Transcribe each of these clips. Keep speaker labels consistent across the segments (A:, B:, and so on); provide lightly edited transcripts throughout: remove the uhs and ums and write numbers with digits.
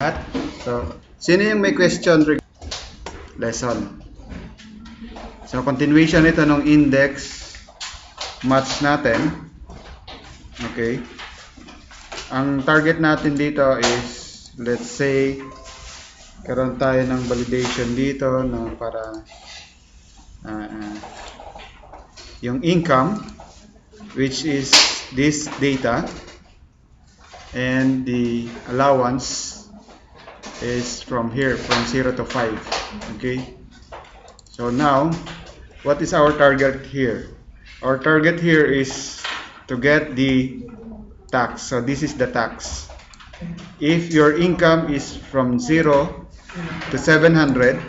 A: At, so, sino yung may question lesson? So, continuation ito ng index match natin. Okay. Ang target natin dito is, let's say, karoon tayo ng validation dito na para yung income, which is this data, and the allowance is from here, from 0 to 5. Okay, so now what is our target here? Our target here is to get the tax. So this is the tax. If your income is from 0 to 700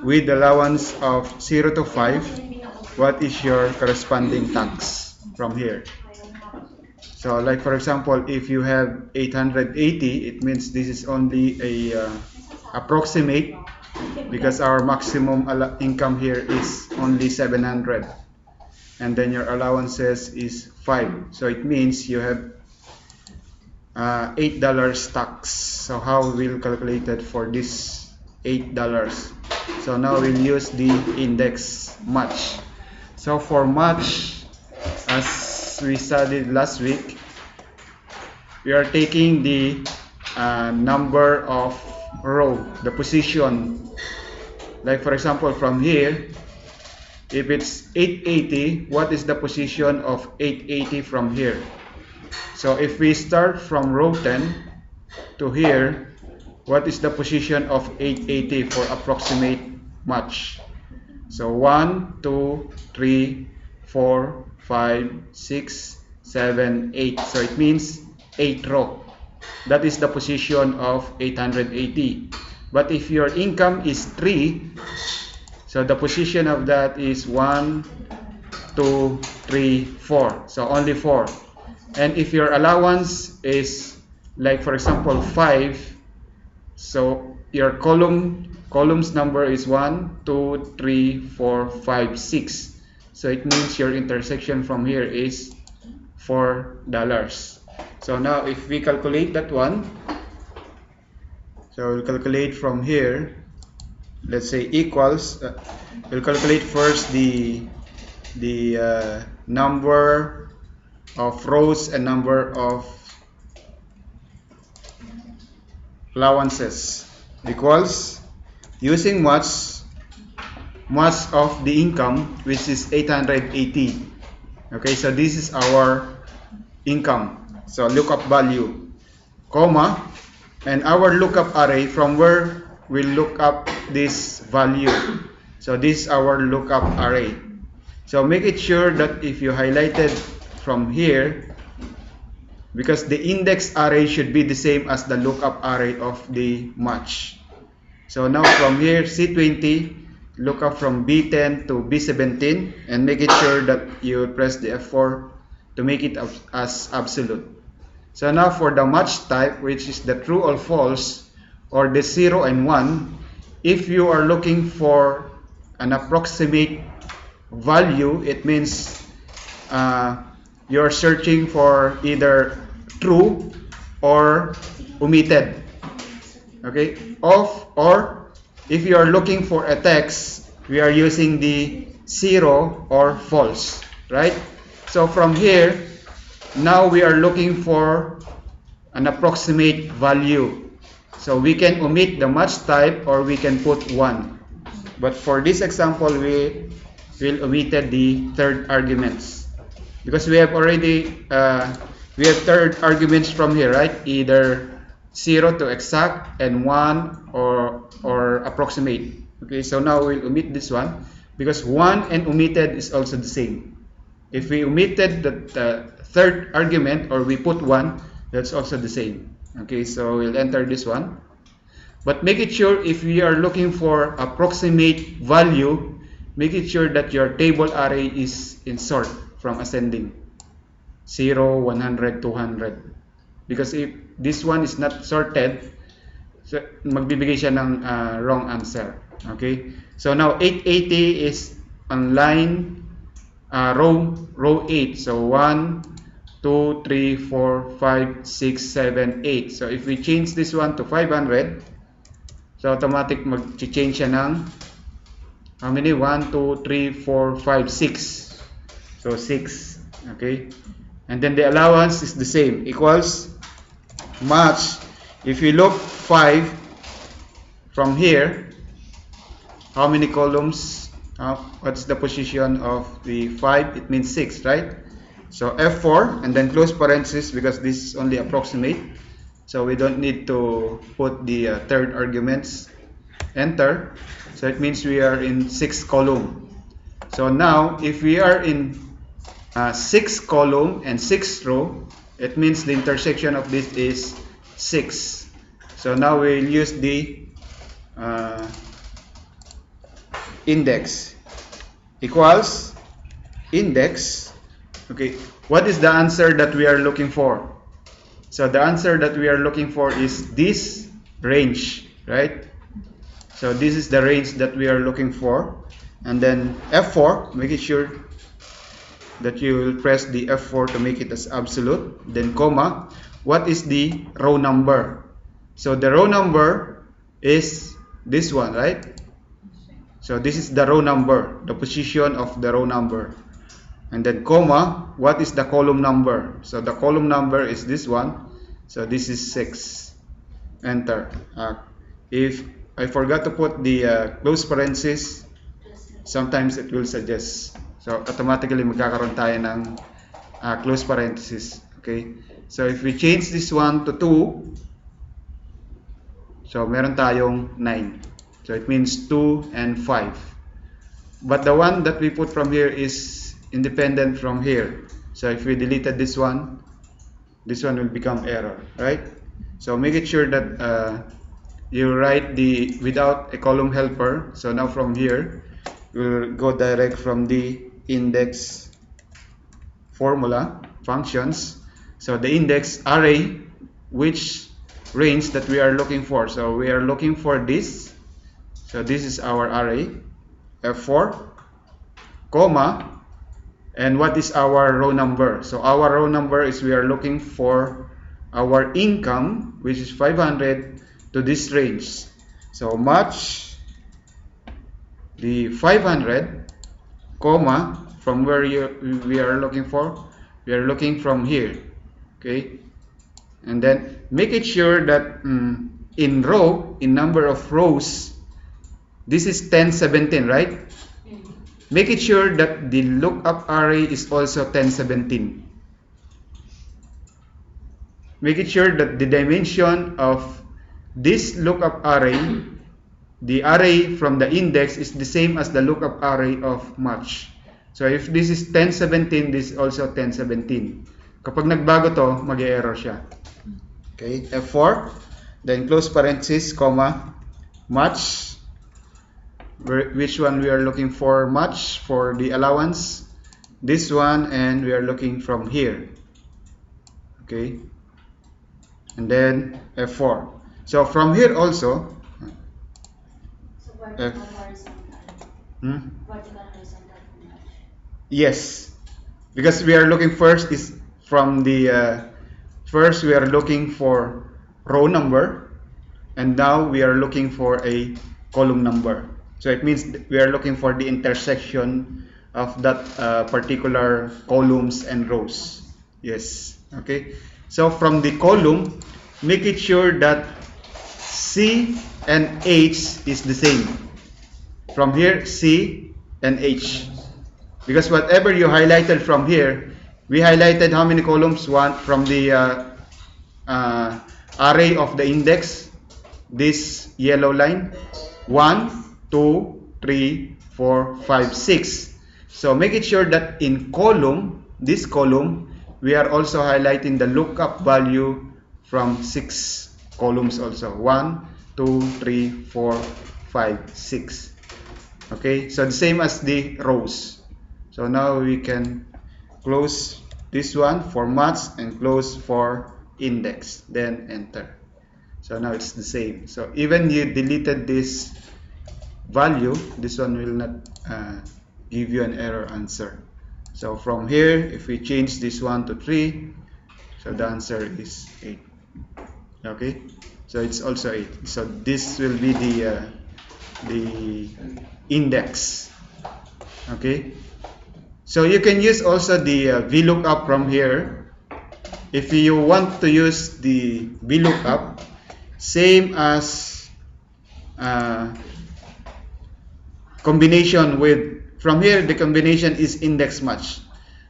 A: with allowance of 0 to 5, what is your corresponding tax from here? So like for example, if you have 880, it means this is only a approximate, because our maximum income here is only 700, and then your allowances is 5. So it means you have $8 tax. So how we'll calculate it for this $8? So now we'll use the index match. So for match, as we studied last week, we are taking the number of row, the position. Like for example, from here, if it's 880, what is the position of 880 from here? So if we start from row 10 to here, what is the position of 880 for approximate match? So 1, 2, 3, 4, 5, 6, 7, 8. So it means 8 row. That is the position of 880. But if your income is 3, so the position of that is 1, 2, 3, 4. So only 4. And if your allowance is, like for example, 5, so your columns number is 1, 2, 3, 4, 5, 6. So it means your intersection from here is $4. So now if we calculate that one, so we'll calculate from here, let's say equals, we'll calculate first the number of rows and number of allowances, equals, using match of the income, which is 880. Okay, so this is our income. So lookup value, comma, and our lookup array, from where we'll look up this value. So this is our lookup array. So make it sure that if you highlighted from here, because the index array should be the same as the lookup array of the match. So now from here, C20, look up from B10 to B17, and make it sure that you press the F4 to make it as absolute. So now for the match type, which is the true or false, or the 0 and 1, if you are looking for an approximate value, it means you're searching for either true or omitted. Okay, off, or if you are looking for a text, we are using the 0 or false, right? So from here, now we are looking for an approximate value. So we can omit the match type, or we can put 1. But for this example, we will omitted the third arguments, because we have already we have third arguments from here, right? Either 0 to exact and 1 or approximate. Okay, so now we'll omit this one, because 1 and omitted is also the same. If we omitted the third argument, or we put 1, that's also the same. Okay, so we'll enter this one. But make it sure, if we are looking for approximate value, make it sure that your table array is in sort from ascending, 0, 100, 200. Because if this one is not sorted, so magbibigay siya ng wrong answer. Okay, so now 880 is on line row 8. So 1, 2, 3, 4, 5, 6, 7, 8. So if we change this one to 500, so automatic mag-change siya ng how many? 1, 2, 3, 4, 5, 6. So 6. Okay. And then the allowance is the same. Equals match. If you look 5 from here, how many columns? What's the position of the 5? It means 6, right? So F4 and then close parenthesis because this is only approximate. So we don't need to put the third arguments. Enter. So it means we are in 6th column. So now if we are in 6th column and 6th row, it means the intersection of this is 6. So now we'll use the index equals index. Okay, what is the answer that we are looking for? So the answer that we are looking for is this range, right? So this is the range that we are looking for. And then F4, make it sure that you will press the F4 to make it as absolute. Then comma, what is the row number? So the row number is this one, right? So this is the row number, the position of the row number. And then comma, what is the column number? So the column number is this one. So this is 6. Enter. If I forgot to put the close parenthesis, sometimes it will suggest. So automatically magkakaroon tayo ng close parenthesis. Okay. So if we change this one to 2, so meron tayong 9. So it means 2 and 5. But the one that we put from here is independent from here. So if we deleted this one will become error, right? So make it sure that you write the without a column helper. So now from here we'll go direct from the index formula functions. So the index array, which range that we are looking for. So we are looking for this. So this is our array, F4, comma, and what is our row number? So our row number is we are looking for our income, which is 500, to this range. So match the 500, comma, from where we are looking for. We are looking from here. Okay, and then make it sure that in row, in number of rows, this is 1017, right? Make it sure that the lookup array is also 1017. Make it sure that the dimension of this lookup array, the array from the index, is the same as the lookup array of match. So if this is 1017, this is also 1017. Kapag nagbago to, mag-error siya. Okay, F4, then close parenthesis, comma, match, which one we are looking for match for the allowance, this one, and we are looking from here. Okay, and then F4. So from here also,
B: so vertical horizontal. Vertical horizontal match.
A: Yes, because we are looking first is from the first we are looking for row number, and now we are looking for a column number. So it means we are looking for the intersection of that particular columns and rows. Yes. Okay. So from the column, make it sure that C and H is the same. From here, C and H. Because whatever you highlighted from here, we highlighted how many columns? One from the array of the index, this yellow line. 1, 2, 3, 4, 5, 6. So make it sure that in column, this column, we are also highlighting the lookup value from 6 columns also. 1, 2, 3, 4, 5, 6. Okay, so the same as the rows. So now we can close this one for match and close for index, then enter. So now it's the same. So even you deleted this value, this one will not give you an error answer. So from here, if we change this 1 to 3, so the answer is 8. Okay, so it's also 8. So this will be the index. Okay, so you can use also the VLOOKUP from here. If you want to use the VLOOKUP, same as combination with, from here the combination is index match,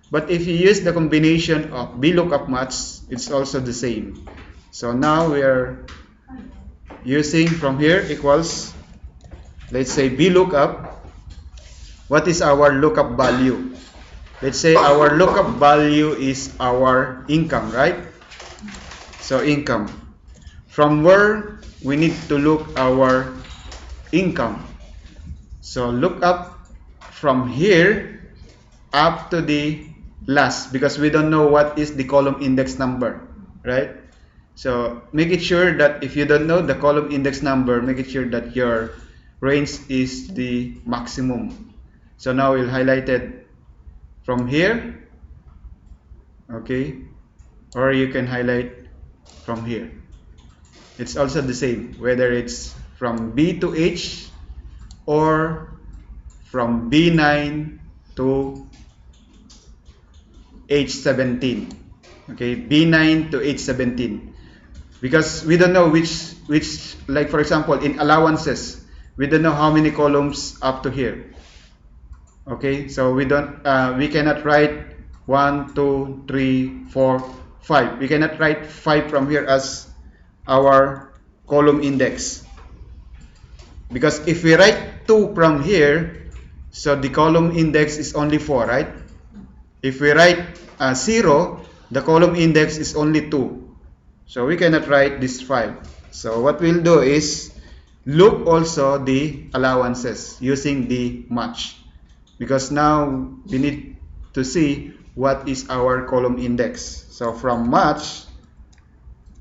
A: but if you use the combination of VLOOKUP match, it's also the same. So now we are using from here equals, let's say VLOOKUP. What is our lookup value? Let's say our lookup value is our income, right? So income, from where we need to look our income. So look up from here up to the last, because we don't know what is the column index number, right? So make it sure that if you don't know the column index number, make it sure that your range is the maximum. So now we'll highlight it from here, okay, or you can highlight from here. It's also the same whether it's from B to H or from B9 to H17. Okay, B9 to H17, because we don't know which, like for example in allowances, we don't know how many columns up to here. Okay, so we cannot write 1, 2, 3, 4, 5. We cannot write 5 from here as our column index, because if we write 2 from here, so the column index is only 4, right? If we write 0, the column index is only 2, so we cannot write this 5. So what we'll do is look also the allowances using the match, because now we need to see what is our column index. So from match,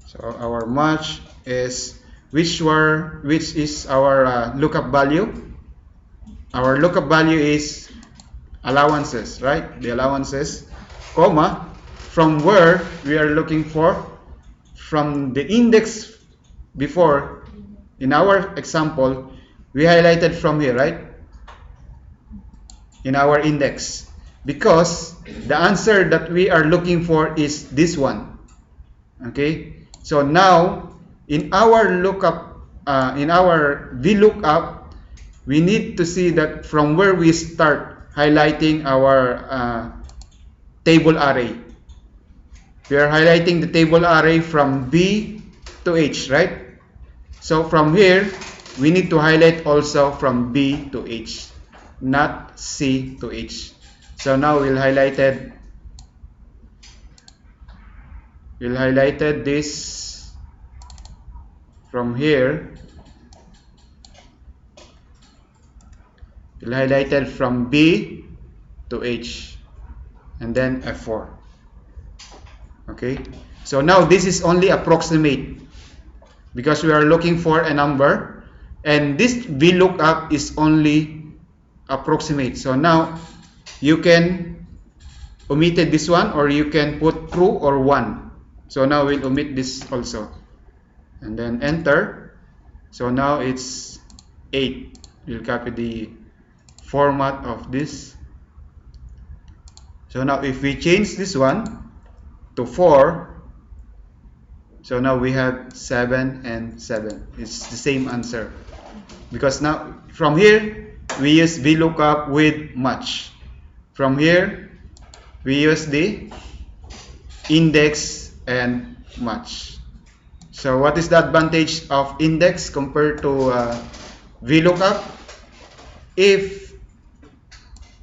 A: so our match is which is our lookup value. Our lookup value is allowances, right? The allowances, comma, from where we are looking for, from the index before. In our example, we highlighted from here, right? In our index, because the answer that we are looking for is this one. Okay, so now in our lookup, in our VLOOKUP, we need to see that from where we start highlighting our table array. We are highlighting the table array from B to H, right? So from here, we need to highlight also from B to H, not C to H. So now we'll highlighted this from here. We'll highlighted from B to H and then F4. Okay, so now this is only approximate, because we are looking for a number, and this VLOOKUP is only approximate. So now you can omit this one, or you can put true or 1. So now we'll omit this also, and then enter. So now it's 8. We'll copy the format of this. So now if we change this one to 4, so now we have 7 and 7. It's the same answer, because now from here we use VLOOKUP with match. From here we use the index and match. So what is the advantage of index compared to VLOOKUP? If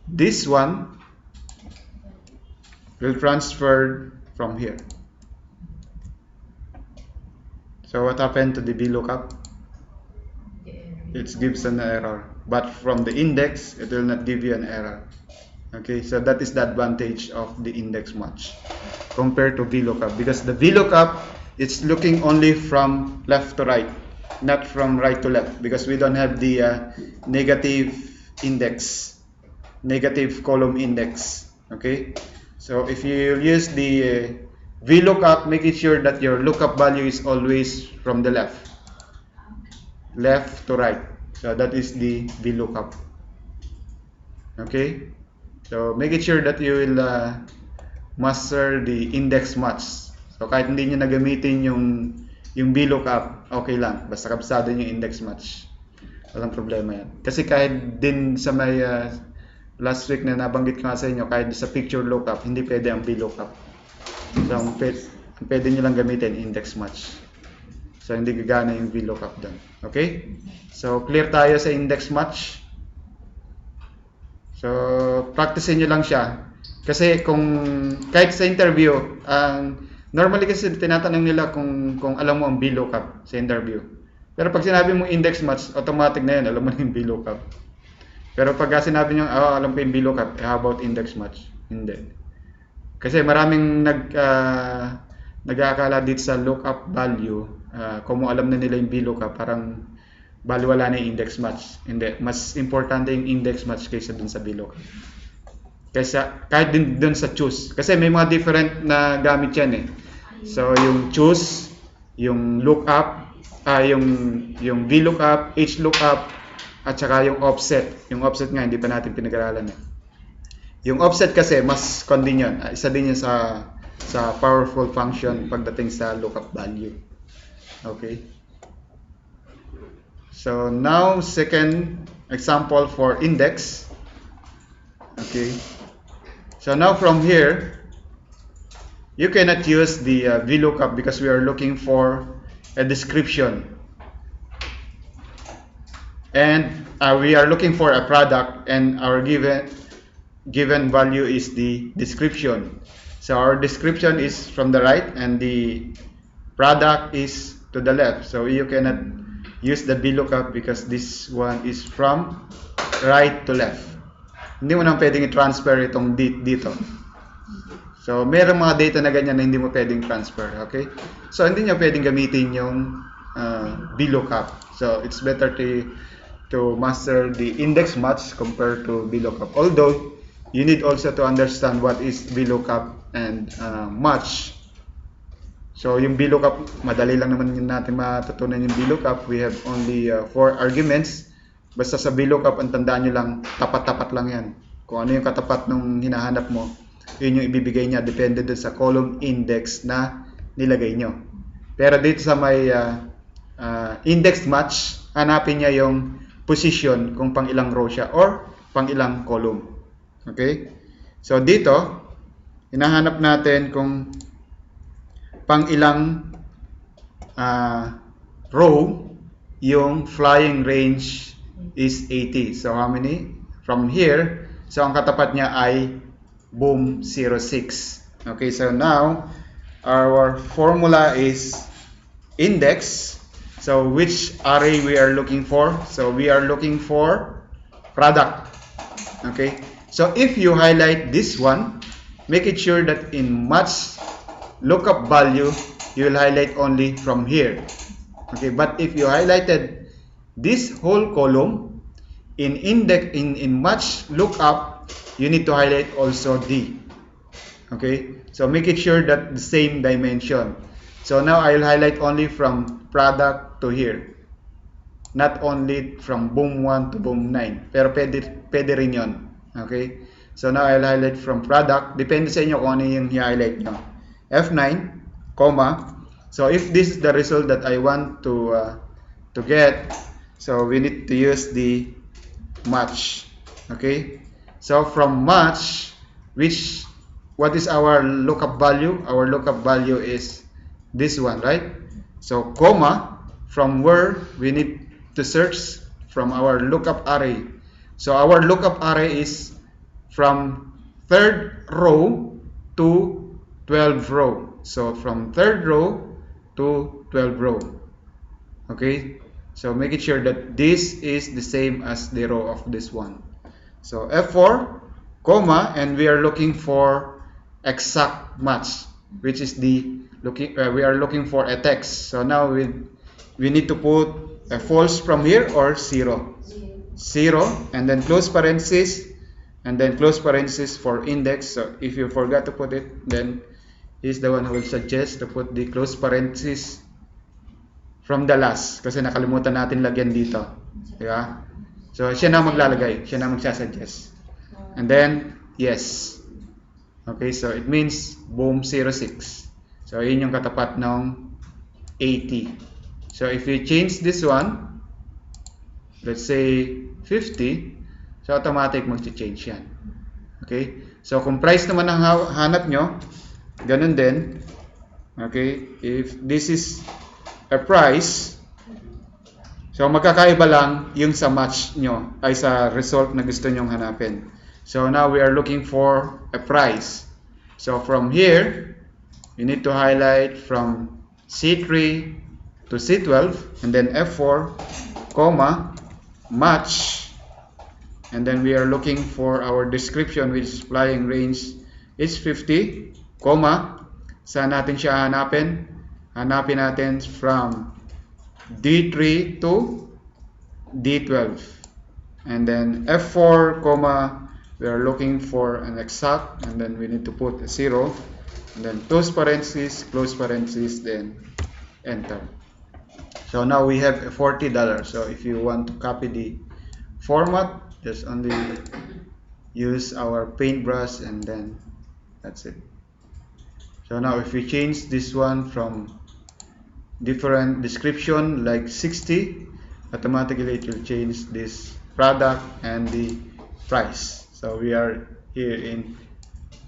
A: this one will transfer from here, so what happened to the VLOOKUP? It gives an error, but from the index it will not give you an error. Okay, so that is the advantage of the index match compared to VLOOKUP, because the VLOOKUP, it's looking only from left to right, not from right to left, because we don't have the negative index, negative column index. Okay, so if you use the VLOOKUP, make it sure that your lookup value is always from the left to right. So that is the VLOOKUP. Okay, so make it sure that you will master the index match. So kahit hindi nyo nagamitin yung VLOOKUP, okay lang. Basta kabisado nyo yung index match. Walang problema yan. Kasi kahit din sa may last week na nabanggit ko nga sa inyo, kahit sa picture lookup, hindi pwede ang VLOOKUP. So ang pwede nyo lang gamitin, index match. So hindi gagana yung VLOOKUP doon. Okay? So clear tayo sa index match. So practicein nyo lang siya. Kasi kung kahit sa interview, normally kasi tinatanong nila kung alam mo ang VLOOKUP sa interview. Pero pag sinabi mo index match, automatic na yun, alam mo na yung VLOOKUP. Pero pag sinabi nyo, alam ko yung VLOOKUP, how about index match? Hindi. Kasi maraming nag-aakala dito sa lookup value, kung alam na nila yung VLOOKUP, parang baliwala na yung index match. Hindi. Mas importante yung index match kaysa dun sa VLOOKUP. Kaysa, kahit din dun sa choose. Kasi may mga different na gamit yan eh. So, yung choose, yung lookup, yung VLOOKUP, HLOOKUP, at saka yung offset. Yung offset nga, hindi pa natin pinag-aralan eh. Yung offset kasi, mas convenient. Isa din yun sa powerful function pagdating sa lookup value. Okay. So, now, second example for index. Okay. So, now from here, you cannot use the VLOOKUP because we are looking for a description. And we are looking for a product, and our given value is the description. So our description is from the right and the product is to the left. So you cannot use the VLOOKUP because this one is from right to left. Hindi mo naman pwedeng i-transfer itong dito. So mayroong mga data na ganyan na hindi mo pwedeng transfer. Okay? So hindi nyo pwedeng gamitin yung VLOOKUP. So it's better to master the index match compared to VLOOKUP. Although, you need also to understand what is VLOOKUP and match. So, yung VLOOKUP, madali lang naman natin matutunan yung VLOOKUP. We have only 4 arguments. Basta sa VLOOKUP, ang tandaan nyo lang, tapat-tapat lang yan. Kung ano yung katapat ng hinahanap mo, yun yung ibibigay niya. Depende dun sa column index na nilagay nyo. Pero dito sa may index match, hanapin niya yung position kung pang ilang row siya or pang ilang column. Okay? So dito, hinahanap natin kung pang ilang row yung flying range is 80. So how many? From here, so ang katapat niya ay boom 06. Okay, so now our formula is index. So which array we are looking for? So we are looking for product. Okay. So if you highlight this one, make it sure that in match lookup value, you will highlight only from here. Okay. But if you highlighted this whole column in index in match lookup, you need to highlight also D. Okay. So make it sure that the same dimension. So now I will highlight only from product to here. Not only from boom 1 to boom 9. Pero pwede rin yun. Okay? So now I'll highlight from product. Depende sa inyo kung ano yung i-highlight nyo. F9, comma. So if this is the result that I want to get, so we need to use the match. Okay? So from match, what is our lookup value? Our lookup value is this one, right? So comma, from where we need to search from our lookup array. So our lookup array is from 3rd row to 12th row. So from 3rd row to 12th row. Okay? So make it sure that this is the same as the row of this one. So F4, comma, and we are looking for exact match, which is we are looking for a text. So now we need to put a false from here or 0. 0, and then close parenthesis, and then close parenthesis for index. So if you forgot to put it, then he's the one who will suggest to put the close parenthesis from the last kasi nakalimutan natin lagyan dito, di ba? So siya na maglalagay, siya na magsasuggest. And then yes. Okay, so it means boom 06. So yun yung katapat ng 80. So if you change this one, let's say 50, so automatic mag-change yan. Okay? So kung price naman ang hanap nyo, ganun din. Okay? If this is a price, so magkakaiba lang yung sa match nyo ay sa result na gusto nyong hanapin. So now we are looking for a price. So from here, you need to highlight from C3 to C12 and then F4, comma, match, and then we are looking for our description which is flying range is 50, comma, saan natin siya hanapin? Hanapin natin from D3 to D12, and then F4, comma, we are looking for an exact, and then we need to put a 0, and then close parenthesis, then enter. So now we have $40. So if you want to copy the format, just only use our paintbrush and then that's it. So now if we change this one from different description like 60, automatically it will change this product and the price. So we are here in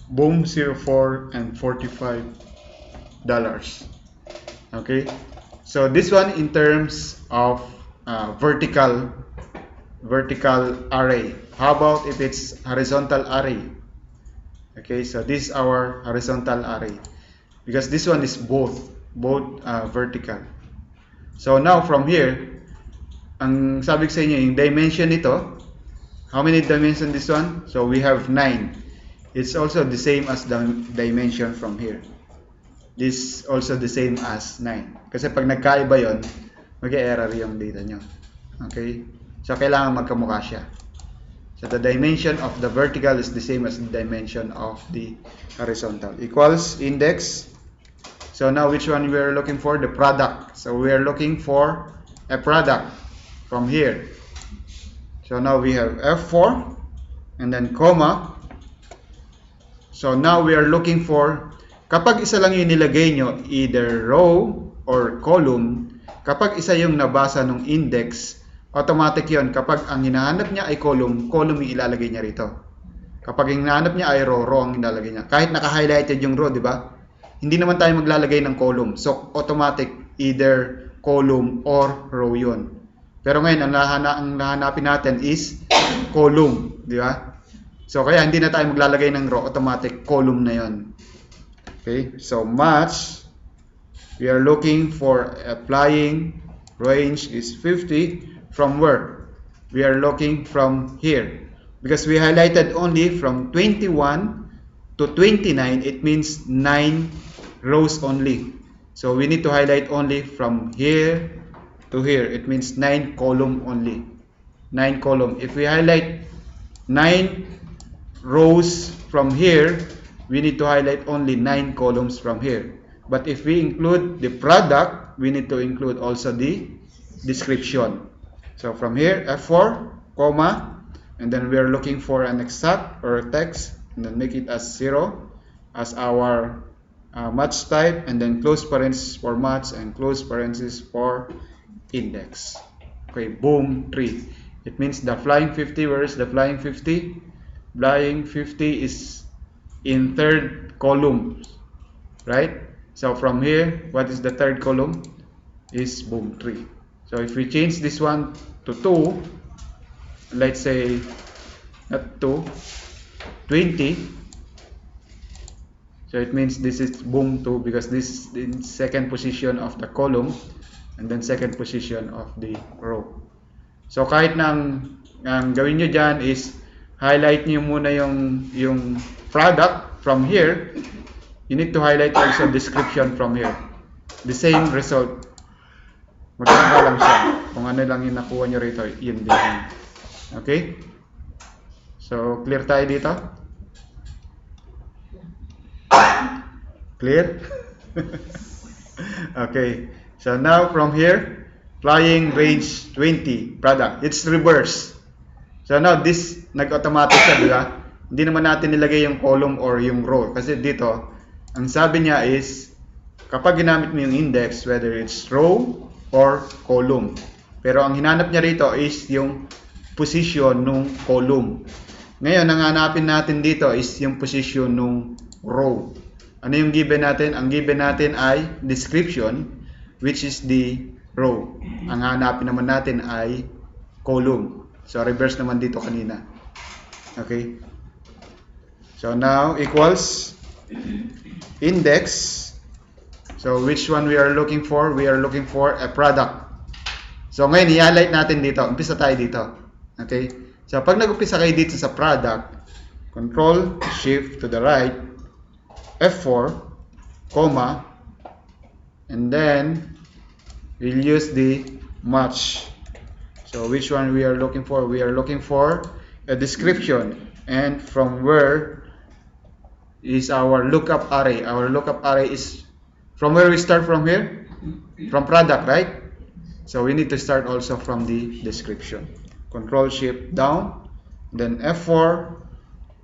A: boom 04 and $45. Okay, so this one in terms of vertical array. How about if it's horizontal array? Okay, so this is our horizontal array because this one is both vertical. So now from here, ang sabi ko sa inyo yung dimension nito, how many dimension this one? So we have 9. It's also the same as the dimension from here. This also the same as 9. Kasi pag nagkaiba yon, mag-error yung data nyo. Okay? So kailangan magkamukha siya. So the dimension of the vertical is the same as the dimension of the horizontal. Equals index. So now which one we are looking for? The product. So we are looking for a product from here. So now we have F4 and then comma. So now we are looking for, kapag isa lang yung nilagay nyo, either row or column, kapag isa yung nabasa ng index, automatic yon. Kapag ang hinahanap niya ay column yung ilalagay niya rito. Kapag ang hinahanap niya ay row ang ilalagay niya. Kahit naka-highlighted yung row, di ba? Hindi naman tayo maglalagay ng column. So, automatic, either column or row yun. Pero ngayon, ang nahanapin natin is column, di ba? So, kaya hindi na tayo maglalagay ng row, automatic column na yon. Okay, so match, we are looking for applying range is 50 from where? We are looking from here. Because we highlighted only from 21 to 29, it means 9 rows only. So we need to highlight only from here to here. It means 9 column only. 9 column. If we highlight 9 rows from here, we need to highlight only 9 columns from here. But if we include the product, we need to include also the description. So from here, F4, comma, and then we are looking for an exact or a text, and then make it as 0 as our match type, and then close parenthesis for match and close parenthesis for index. Okay, boom 3. It means the flying 50, where is the flying 50? Flying 50 is in third column, right? So from here, what is the third column? Is boom 3. So if we change this one to 2, let's say not 2, 20. So it means this is boom 2 because this is the second position of the column and then second position of the row. So kahit na ang gawin nyo dyan is highlight nyo muna yung product from here. You need to highlight also description from here. The same result. Magkakaba lang siya. Kung ano lang yung nakuha nyo rito, yun din. Okay? So So, clear tayo dito? Clear? Okay. So, now from here, flying range 20 product. It's reverse. So, now this nag-automatic siya, di ba? Hindi naman natin nilagay yung column or yung row. Kasi dito, ang sabi niya is, kapag ginamit mo yung index, whether it's row or column. Pero ang hinanap niya rito is yung position nung column. Ngayon, ang hanapin natin dito is yung position nung row. Ano yung given natin? Ang given natin ay description, which is the row. Ang hanapin naman natin ay column. So, reverse naman dito kanina. Okay? So, now equals index. So, which one we are looking for? We are looking for a product. So, ngayon, i-highlight natin dito. Umpisa tayo dito. Okay? So, pag nag-umpisa kayo dito sa product, Control, Shift to the right, F4, comma, and then, we'll use the match. So, which one we are looking for? We are looking for a description. And from where is our lookup array? Our lookup array is from where we start from here? From product, right? So, we need to start also from the description. Control Shift down, then F4,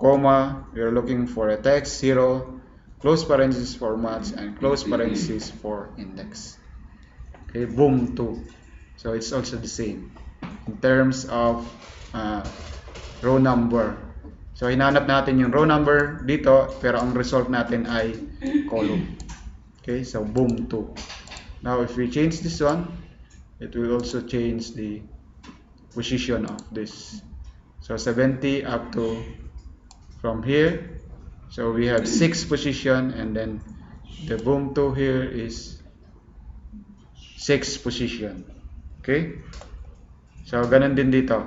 A: comma, we are looking for a text, 0, close parenthesis for match, and close parenthesis for index. Okay, boom 2. So, it's also the same in terms of row number. So, hinanap natin yung row number dito, pero ang result natin ay column. Okay, so boom 2. Now, if we change this one, it will also change the position of this. So, 70 up to from here. So, we have 6 position, and then the boom 2 here is 6 position. Okay? So, ganun din dito.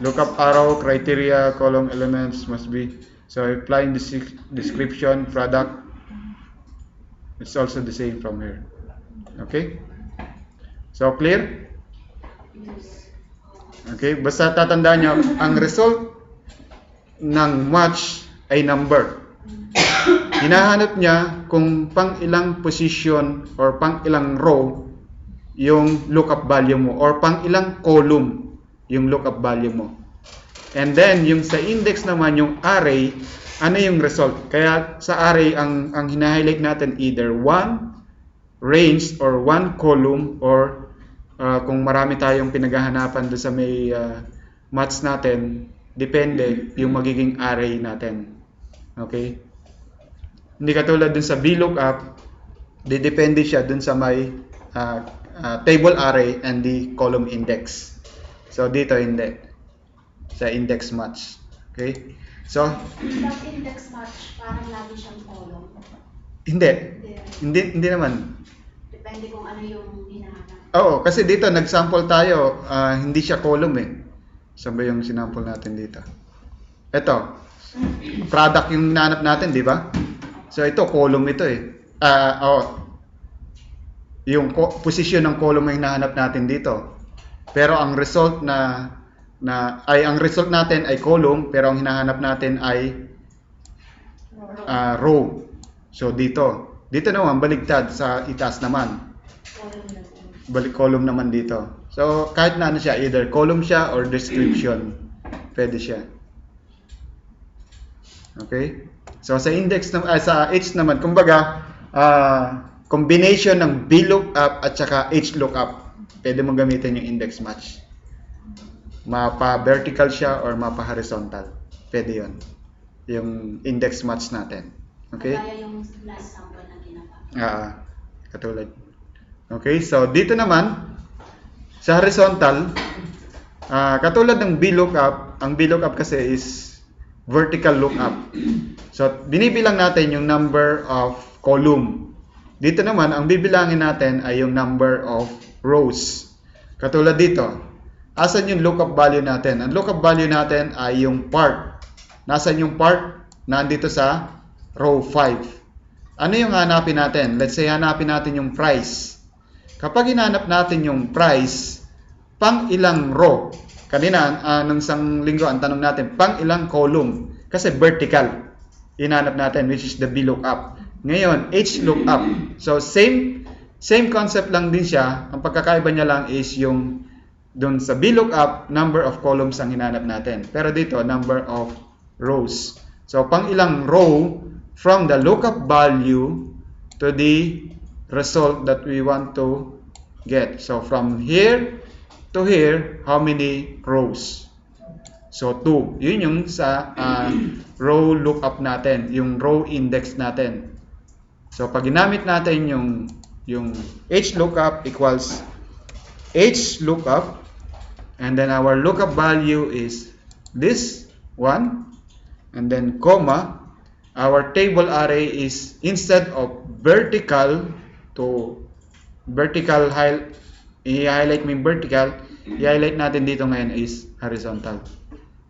A: Lookup arrow, criteria, column elements must be. So, applying the description, product, it's also the same from here. Okay? So, clear? Okay? Basta tatandaan nyo, ang result ng match ay number. Hinahanap niya kung pang ilang position or pang ilang row yung lookup value mo or pang ilang column yung lookup value mo. And then, yung sa index naman, yung array, ano yung result? Kaya sa array, ang hina-highlight natin either one range or one column or kung marami tayong pinaghahanapan doon sa may match natin, depende yung magiging array natin. Okay? Hindi katulad dun sa VLOOKUP, depende siya dun sa may table array and the column index. So, dito hindi. Sa index match. Okay? So,
B: Pag index match, parang lagi siyang column.
A: Hindi naman.
B: Depende kung ano yung hinahanap.
A: Oo, kasi dito nag-sample tayo, hindi siya column eh. Saan ba yung sinample natin dito? Ito, product yung hinahanap natin, di ba? So ito, column ito eh. Yung position ng column yung hinahanap natin dito. Pero ang result ang result natin ay column, pero ang hinahanap natin ay row. So dito naman baligtad sa itaas naman. Balik column naman dito. So kahit na ano siya, either column siya or description, pwede siya. Okay? So sa index sa H naman, kumbaga combination ng VLOOKUP at saka HLOOKUP, pwede mo gamitin yung index match. Mapa-vertical siya or mapa-horizontal. Pwede yun. Yung index match natin. Okay?
B: Kaya yung last sample na ginawa.
A: Katulad. Okay, so dito naman, sa horizontal, katulad ng VLOOKUP, ang VLOOKUP kasi is vertical lookup. So, binibilang natin yung number of column. Dito naman, ang bibilangin natin ay yung number of rows. Katulad dito, asan yung lookup value natin? Ang lookup value natin ay yung part. Nasaan yung part? Nandito sa row 5. Ano yung hanapin natin? Let's say, hanapin natin yung price. Kapag hinanap natin yung price, pang ilang row? Kanina, nung isang linggo, ang tanong natin, pang ilang column? Kasi vertical, hinanap natin, which is the VLOOKUP. Ngayon, HLOOKUP. So, same concept lang din siya. Ang pagkakaiba niya lang is yung doon sa VLOOKUP, number of columns ang hinanap natin. Pero dito, number of rows. So, pang ilang row from the lookup value to the result that we want to get. So, from here to here, how many rows? So, 2. Yun yung sa row lookup natin, yung row index natin. So, pag ginamit natin yung HLOOKUP equals HLOOKUP, and then our lookup value is this one, and then comma, our table array is instead of vertical to vertical, i-highlight mo yung vertical, i-highlight natin dito ngayon is horizontal.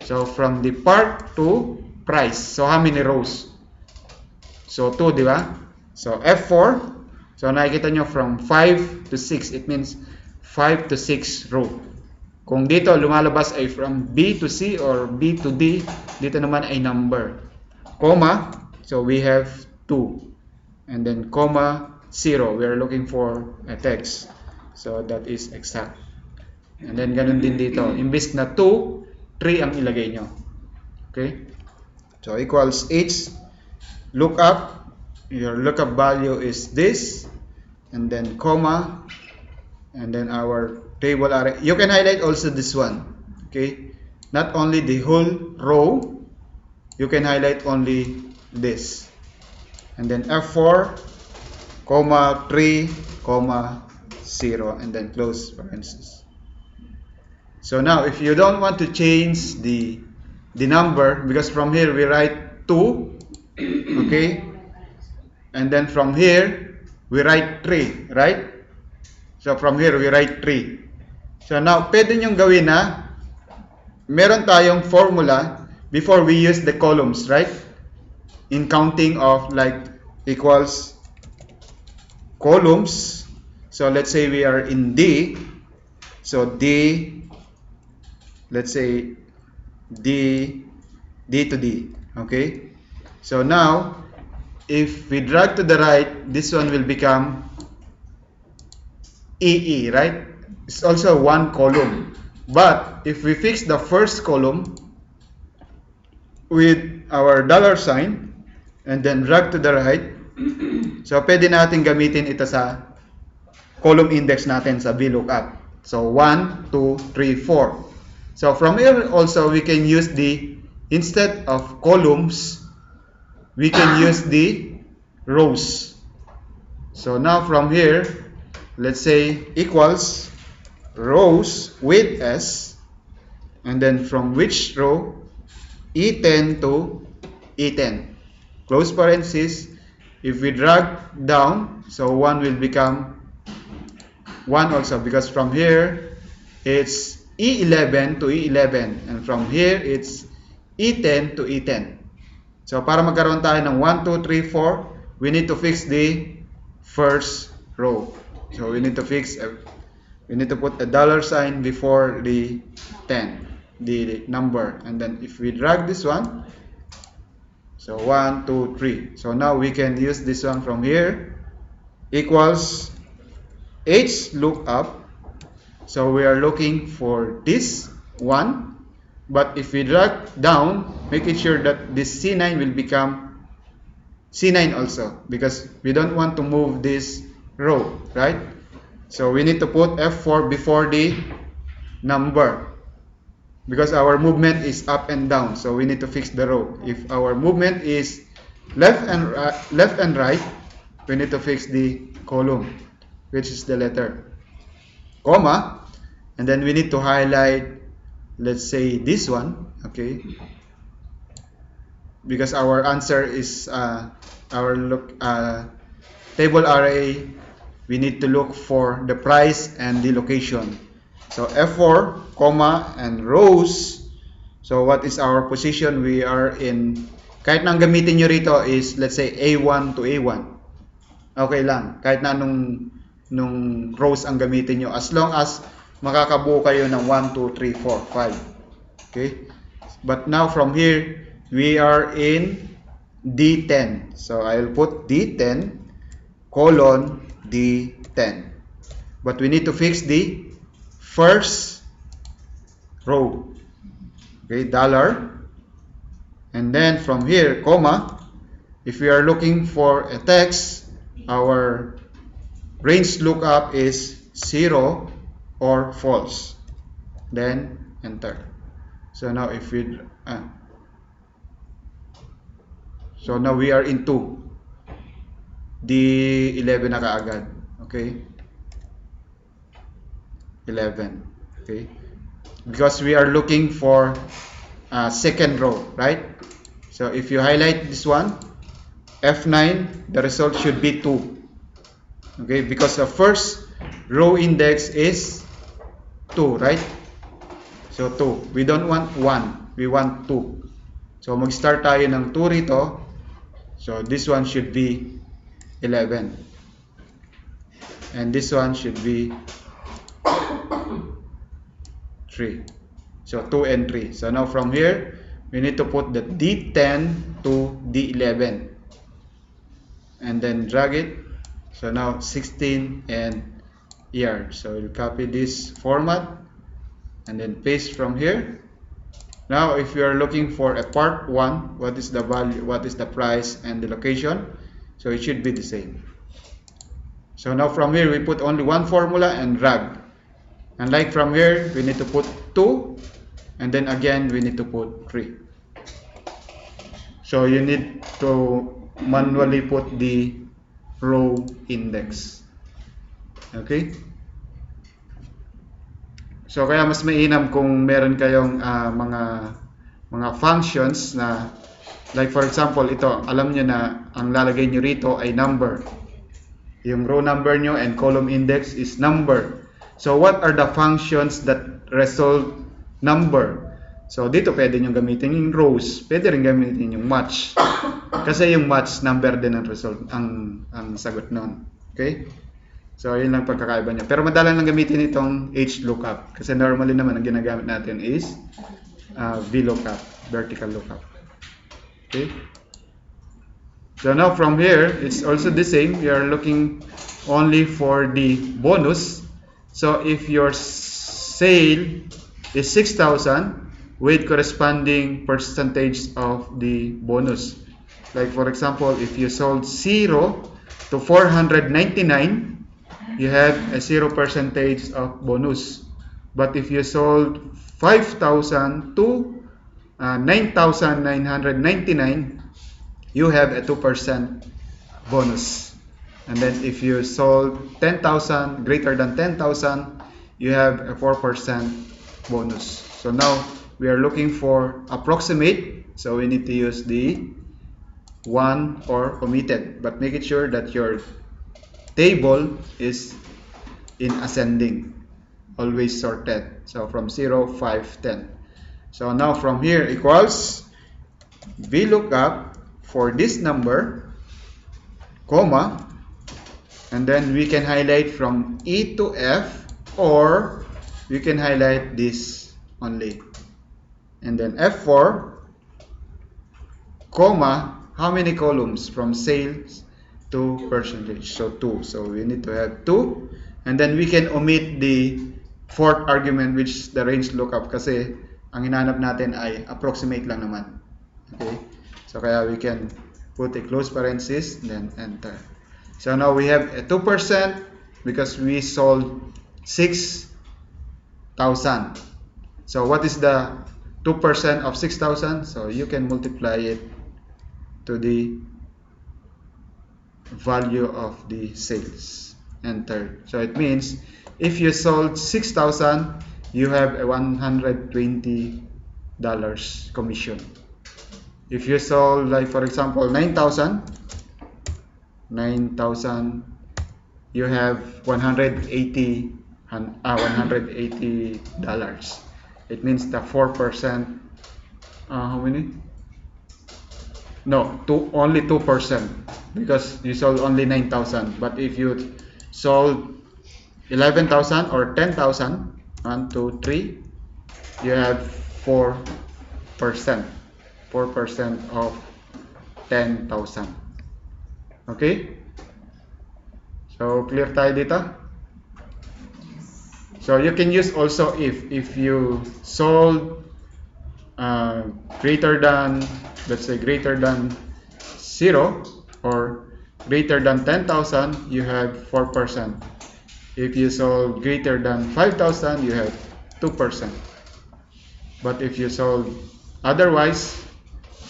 A: So, from the part to price. So, how many rows? So, 2, di ba? So, F4. So, nakikita nyo from 5 to 6. It means 5 to 6 row. Kung dito lumalabas ay from B to C or B to D, dito naman ay number. Comma, so we have 2. And then comma, 0. We are looking for a text. So that is exact. And then ganun din dito. Imbis na 2, 3 ang ilagay nyo. Okay? So equals H lookup. Your lookup value is this. And then comma. And then our table array. You can highlight also this one. Okay? Not only the whole row, you can highlight only this. And then F4, comma, 3, comma, 0, and then close parentheses. So now, if you don't want to change the number, because from here we write 2, okay? And then from here, we write 3, right? So from here, we write 3. So now, pwede nyong gawin na, meron tayong formula before we use the columns, right? In counting of like equals columns. So let's say we are in D. So D, let's say D to D, okay? So now, if we drag to the right, this one will become EE, right? It's also one column. But if we fix the first column with our $sign and then drag to the right, so pwede natin gamitin ito sa column index natin sa VLOOKUP. So 1, 2, 3, 4. So from here also we can use the, instead of columns, we can use the rows. So now from here, let's say equals rows with S, and then from which row? E10 to E10. Close parenthesis. If we drag down, so 1 will become 1 also, because from here it's E11 to E11, and from here it's E10 to E10. So para magkaroon tayo ng 1, 2, 3, 4, we need to fix the first row. So we need to fix, we need to put a $sign before the 10, the number, and then if we drag this one, so 1, 2, 3. So now we can use this one from here, equals H lookup. So we are looking for this one, but if we drag down, making sure that this C9 will become C9 also, because we don't want to move this row, right? So we need to put F4 before the number, because our movement is up and down, so we need to fix the row. If our movement is left and right, we need to fix the column, which is the letter, comma, and then we need to highlight, let's say this one, okay, because our answer is our table array. We need to look for the price and the location. So F4, comma, and rows. So what is our position? We are in, kahit na ang gamitin nyo rito is, let's say, A1 to A1. Okay lang. Kahit na nung rows ang gamitin nyo. As long as makakabuo kayo ng 1, 2, 3, 4, 5. Okay? But now from here, we are in D10. So I'll put D10 colon D10. But we need to fix the first row. Okay, dollar. And then from here, comma, if we are looking for a text, our range lookup is 0 or false. Then enter. So now if we so now we are into D11 na kaagad. Okay? 11. Okay? Because we are looking for second row, right? So if you highlight this one, F9, the result should be 2. Okay? Because the first row index is 2, right? So 2. We don't want 1. We want 2. So mag-start tayo ng 2 rito. So this one should be 11. And this one should be 3. So 2 and 3. So now from here, we need to put the D10 to D11. And then drag it. So now 16 and year. So we'll copy this format and then paste from here. Now if you are looking for a part 1, what is the value, what is the price and the location? So it should be the same. So now from here we put only one formula and drag. And like from here we need to put 2 and then again we need to put 3. So you need to manually put the row index. Okay? So kaya mas mainam kung meron kayong mga functions na like for example ito, alam niyo na ang lalagay niyo rito ay number. Yung row number niyo and column index is number. So what are the functions that result number? So dito pwede niyo gamitin yung rows, pwede rin gamitin yung match. Kasi yung match number din ang result ang sagot noon. Okay? So, yun lang pagkakaiba niya. Pero madalang lang gamitin itong HLOOKUP. Kasi normally naman, ang ginagamit natin is VLOOKUP, vertical lookup. Okay? So, now from here, it's also the same. We are looking only for the bonus. So, if your sale is 6,000 with corresponding percentage of the bonus. Like, for example, if you sold 0 to 499, you have a 0% of bonus. But if you sold 5,000 to 9,999, you have a 2% bonus. And then if you sold 10,000, greater than 10,000, you have a 4% bonus. So now we are looking for approximate. So we need to use the 1 or omitted. But make it sure that your table is in ascending, always sorted. So from 0, 5, 10. So now from here equals VLOOKUP for this number, comma, and then we can highlight from E to F, or we can highlight this only. And then F4, comma, how many columns from sales to percentage? So 2. So we need to have 2. And then we can omit the fourth argument, which is the range lookup, kasi ang hinanap natin ay approximate lang naman. Okay? So kaya we can put a close parenthesis, then enter. So now we have a 2% because we sold 6,000. So what is the 2% of 6,000? So you can multiply it to the value of the sales. Enter. So it means if you sold 6,000, you have a $120 commission. If you sold, like for example, 9,000, you have $180. It means the 4%. How many? No, only 2%, because you sold only 9,000. But if you sold 11,000 or 10,000, 1, 2, 3, you have 4%. 4% of 10,000. Okay? So, clear tayo dito? So, you can use also if you sold greater than, let's say greater than 0 or greater than 10,000, you have 4%. If you sold greater than 5,000, you have 2%. But if you sold otherwise,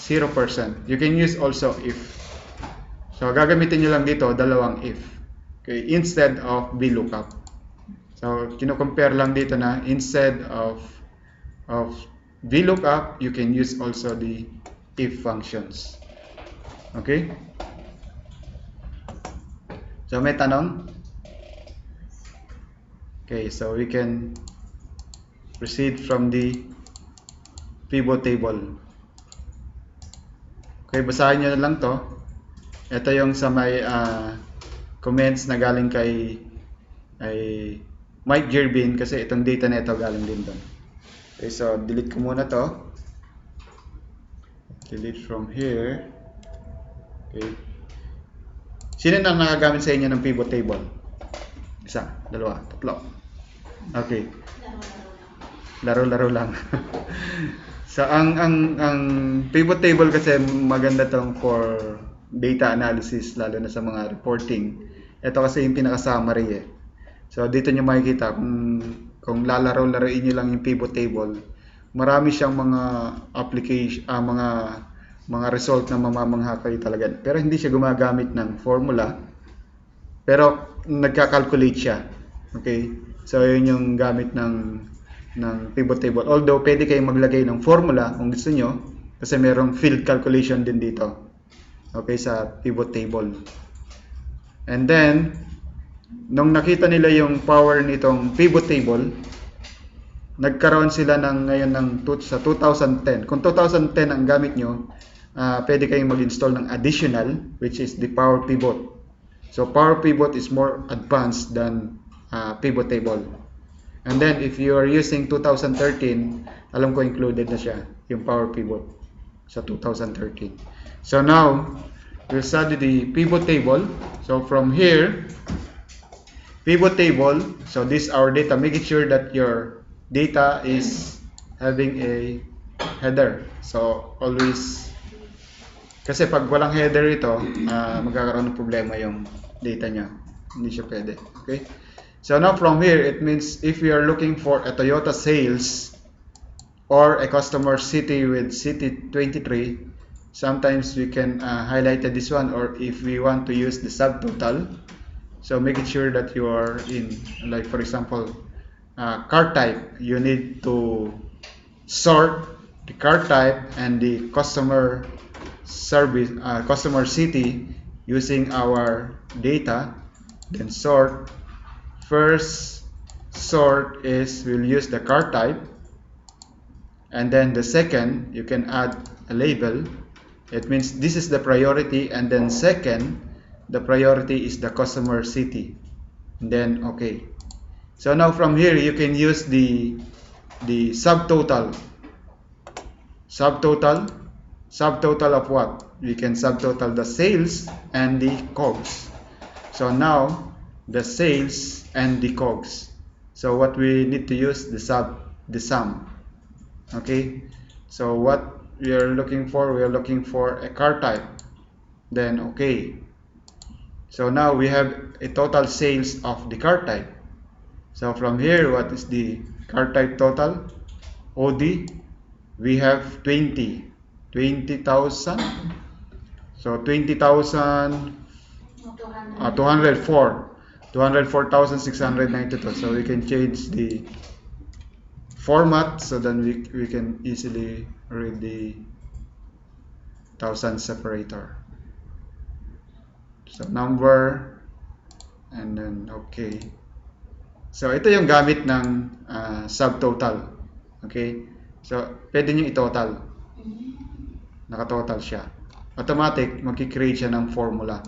A: 0%. You can use also if. So, gagamitin nyo lang dito, dalawang if. Okay, instead of VLOOKUP. So, kino-compare lang dito na instead of VLOOKUP, you can use also the if functions. Okay? So, may tanong? Okay, so we can proceed from the pivot table. Okay, basahin nyo na lang to. Ito yung sa may comments na galing kay Mike Gerbin kasi itong data na ito galing din doon. Okay, so delete ko muna to. Delete from here. Okay. Sino na nagagamit sa inyo ng pivot table? Isa, dalawa, tatlo. Okay. Laro-laro lang. So ang pivot table kasi maganda tong for data analysis lalo na sa mga reporting. Ito kasi yung pinaka-summary eh. So dito niyo makikita kung lalaro-laruin niyo lang yung pivot table, marami siyang mga application mga result na mamamangha kayo talaga. Pero hindi siya gumagamit ng formula. Pero nagka-calculate siya. Okay? So yun yung gamit ng pivot table. Although pwede kayong maglagay ng formula kung gusto nyo kasi merong field calculation din dito. Okay, sa pivot table. And then nung nakita nila yung power nitong pivot table, nagkaroon sila ngayon sa 2010. Kung 2010 ang gamit nyo, pwede kayong mag-install ng additional, which is the Power Pivot. So Power Pivot is more advanced than pivot table. And then if you are using 2013, alam ko included na siya, yung Power Pivot sa 2013. So now, we'll study the pivot table. So from here, pivot table, so this is our data. Making sure that your data is having a header. So always, kasi pag walang header ito, magkakaroon ng problema yung data niya. Hindi siya pwede. Okay? So now from here, it means if we are looking for a Toyota sales or a customer city with city 23, sometimes we can highlight this one, or if we want to use the subtotal. So making sure that you are in, like for example, car type, you need to sort the car type and the customer service, customer city using our data, then sort. First sort is we'll use the car type, and then the second you can add a label. It means this is the priority, and then second the priority is the customer city, and then okay. So now from here you can use the subtotal of what? We can subtotal the sales and the COGS. So now the sales and the COGS. So what we need to use, the sum. Okay, so what we are looking for a car type, then okay. So now we have a total sales of the car type. So from here, what is the car type total? OD, we have 20,000. So 20,000, 204,692. So we can change the format so then we can easily read the thousand separator. So number, and then okay. So ito yung gamit ng subtotal. Okay? So pwede nyo i-total. Nakatotal siya. Automatic, magki-create siya ng formula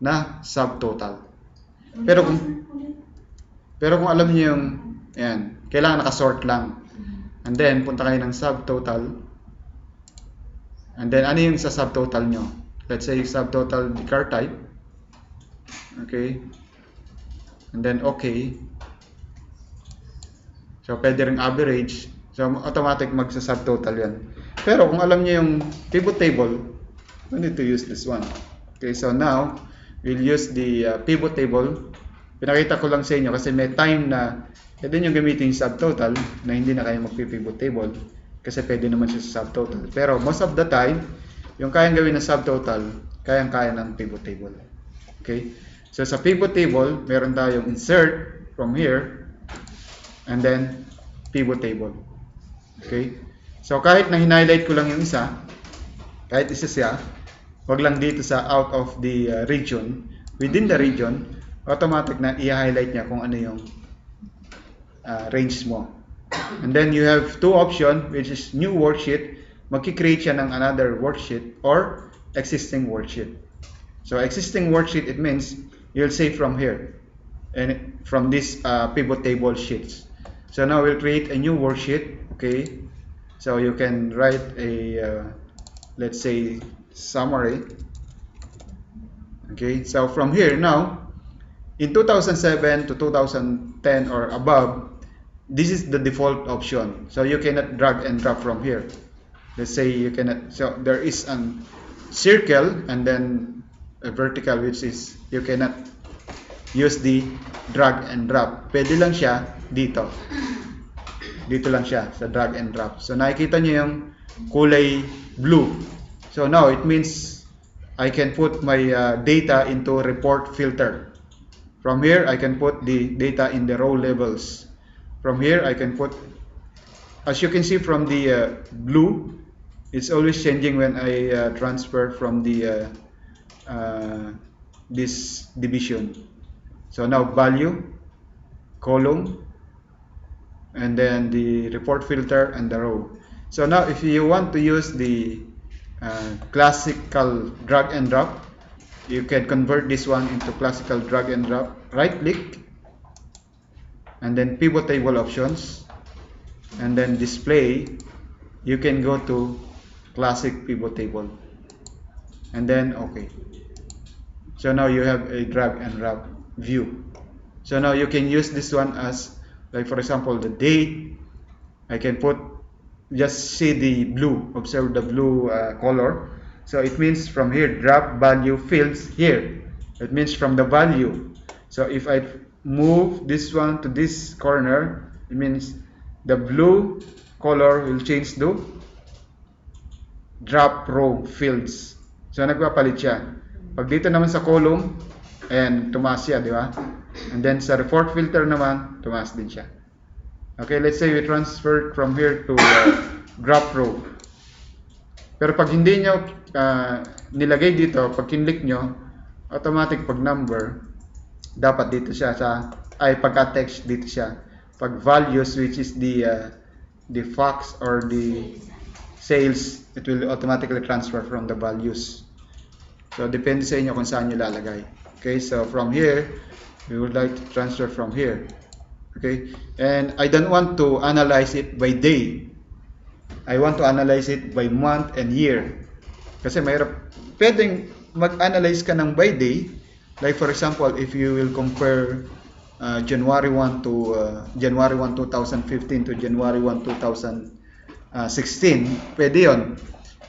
A: na subtotal. Pero kung alam niyo yung, ayan, Kailangan nakasort lang. And then, punta kayo ng subtotal. And then, ano yung sa subtotal nyo? Let's say, subtotal the car type. Okay. And then, okay. So, pwede rin average. So, automatic magsa-subtotal yan. Pero, kung alam nyo yung pivot table, we need to use this one. Okay, so now, we'll use the pivot table. Pinakita ko lang sa inyo kasi may time na pwede nyo gamitin yung subtotal na hindi na kayo magpipivot table kasi pwede naman siya sa subtotal. Pero, most of the time, yung kayang gawin ng subtotal, kayang-kaya ng pivot table. Okay? So, sa pivot table, meron tayong insert from here and then pivot table. Okay? So, kahit na hinighlight ko lang yung isa, kahit isa siya, wag lang dito sa out of the region, within the region, automatic na i-highlight niya kung ano yung range mo. And then you have two options, which is new worksheet, magki-create siya ng another worksheet or existing worksheet. So, existing worksheet, it means you'll say from here and from this pivot table sheets. So now we'll create a new worksheet. Okay, so you can write a let's say summary. Okay, so from here now, in 2007 to 2010 or above, this is the default option. So you cannot drag and drop from here. Let's say you cannot. So there is a circle and then a vertical, which is you cannot use the drag and drop. Pwede lang siya dito. Dito lang siya sa drag and drop. So nakikita niyo yung kulay blue. So now it means I can put my data into report filter. From here I can put the data in the row levels. From here I can put, as you can see from the blue, it's always changing when I transfer from the this division. So now value, column, and then the report filter and the row. So now if you want to use the classical drag and drop, you can convert this one into classical drag and drop. Right click and then pivot table options and then display. You can go to classic pivot table and then okay. So now you have a drag and drop view. So now you can use this one as, like for example, the date. I can put, just see the blue, observe the blue color. So it means from here, drop value fields here. It means from the value. So if I move this one to this corner, it means the blue color will change to drop row fields. So nagpapalit siya. Pag dito naman sa column, and tumaas siya, di ba? And then sa report filter naman, tumaas din siya. Okay, let's say we transfer from here to drop row. Pero pag hindi nyo nilagay dito, pag kinlik nyo, automatic pag number, dapat dito siya sa, ay pagka-text dito siya. Pag values, which is the facts or the sales, it will automatically transfer from the values. So depende sa inyo kung saan nyo lalagay. Okay, so from here, we would like to transfer from here. Okay, and I don't want to analyze it by day. I want to analyze it by month and year. Kasi mahirap. Pwedeng mag-analyze ka ng by day. Like for example, if you will compare January 1 to January 1, 2015 to January 1, 2016, pwede yun.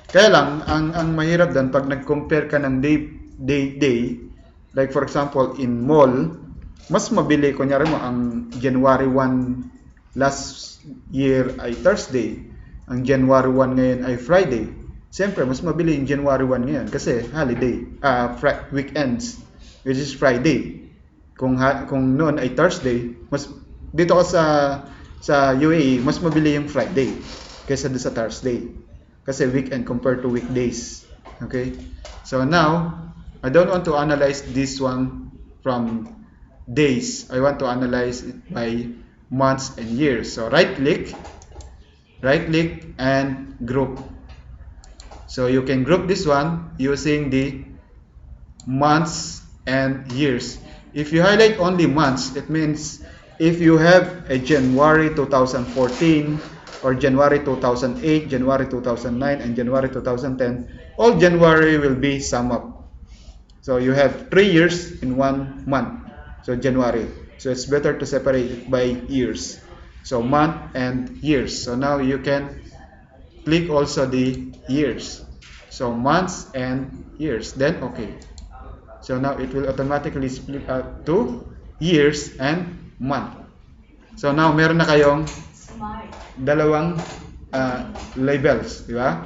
A: Kaya lang, ang mahirap doon, pag nag-compare ka ng day, like for example, in mall, mas mabili, kunyari mo, ang January 1 last year ay Thursday, ang January 1 ngayon ay Friday. Siyempre, mas mabili yung January 1 ngayon kasi holiday, weekends, which is Friday. Kung noon ay Thursday, mas dito ka sa UAE, mas mabili yung Friday kaysa sa Thursday. Kasi weekend compared to weekdays. Okay? So now, I don't want to analyze this one from days. I want to analyze it by months and years. So right click and group. So you can group this one using the months and years. If you highlight only months, it means if you have a January 2014 or January 2008, January 2009, and January 2010, all January will be sum up. So you have 3 years in 1 month. So January. So it's better to separate it by years. So month and years. So now you can click also the years. So months and years. Then okay. So now it will automatically split out to years and month. So now meron na kayong
B: Smart.
A: dalawang labels, di ba?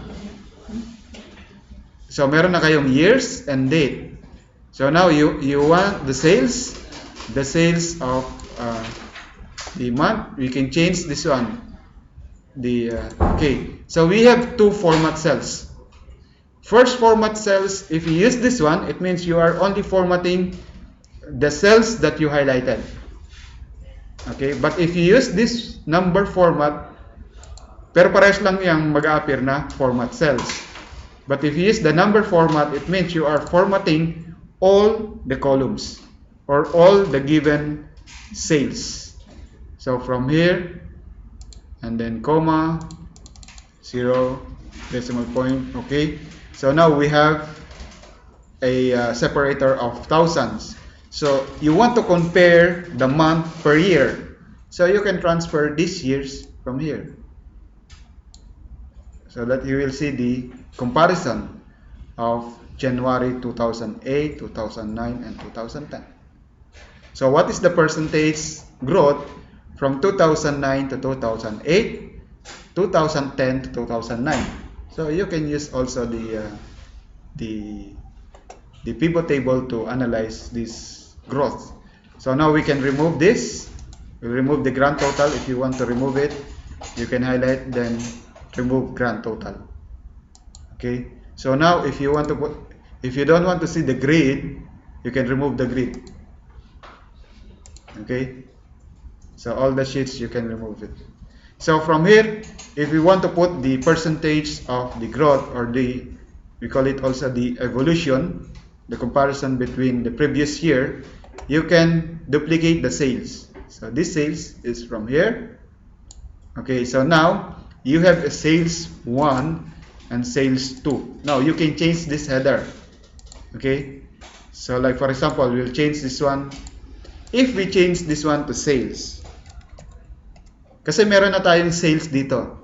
A: So meron na kayong years and date. So now you want the sales of the month. We can change this one. Okay. So we have 2 format cells. First format cells, if you use this one, it means you are only formatting the cells that you highlighted. Okay, but if you use this number format, pero parehas lang yung mag-appear na format cells. But if you use the number format, it means you are formatting all the columns or all the given sales. So from here, and then comma, 0, decimal point, okay. So now we have a separator of thousands. So you want to compare the month per year. So you can transfer these years from here. So that you will see the comparison of January 2008, 2009, and 2010. So what is the percentage growth from 2009 to 2008, 2010 to 2009? So you can use also the pivot table to analyze this growth. So now we can remove this. We'll remove the grand total. If you want to remove it, you can highlight, then remove grand total. Okay. So now if you don't want to see the grid, you can remove the grid. Okay. So all the sheets you can remove it. So from here, if we want to put the percentage of the growth, or we call it also the evolution, the comparison between the previous year, you can duplicate the sales. So this sales is from here. Okay, so now you have a sales 1 and sales 2. Now you can change this header. Okay, so like for example, we'll change this one. If we change this one to sales, kasi meron na tayong sales dito.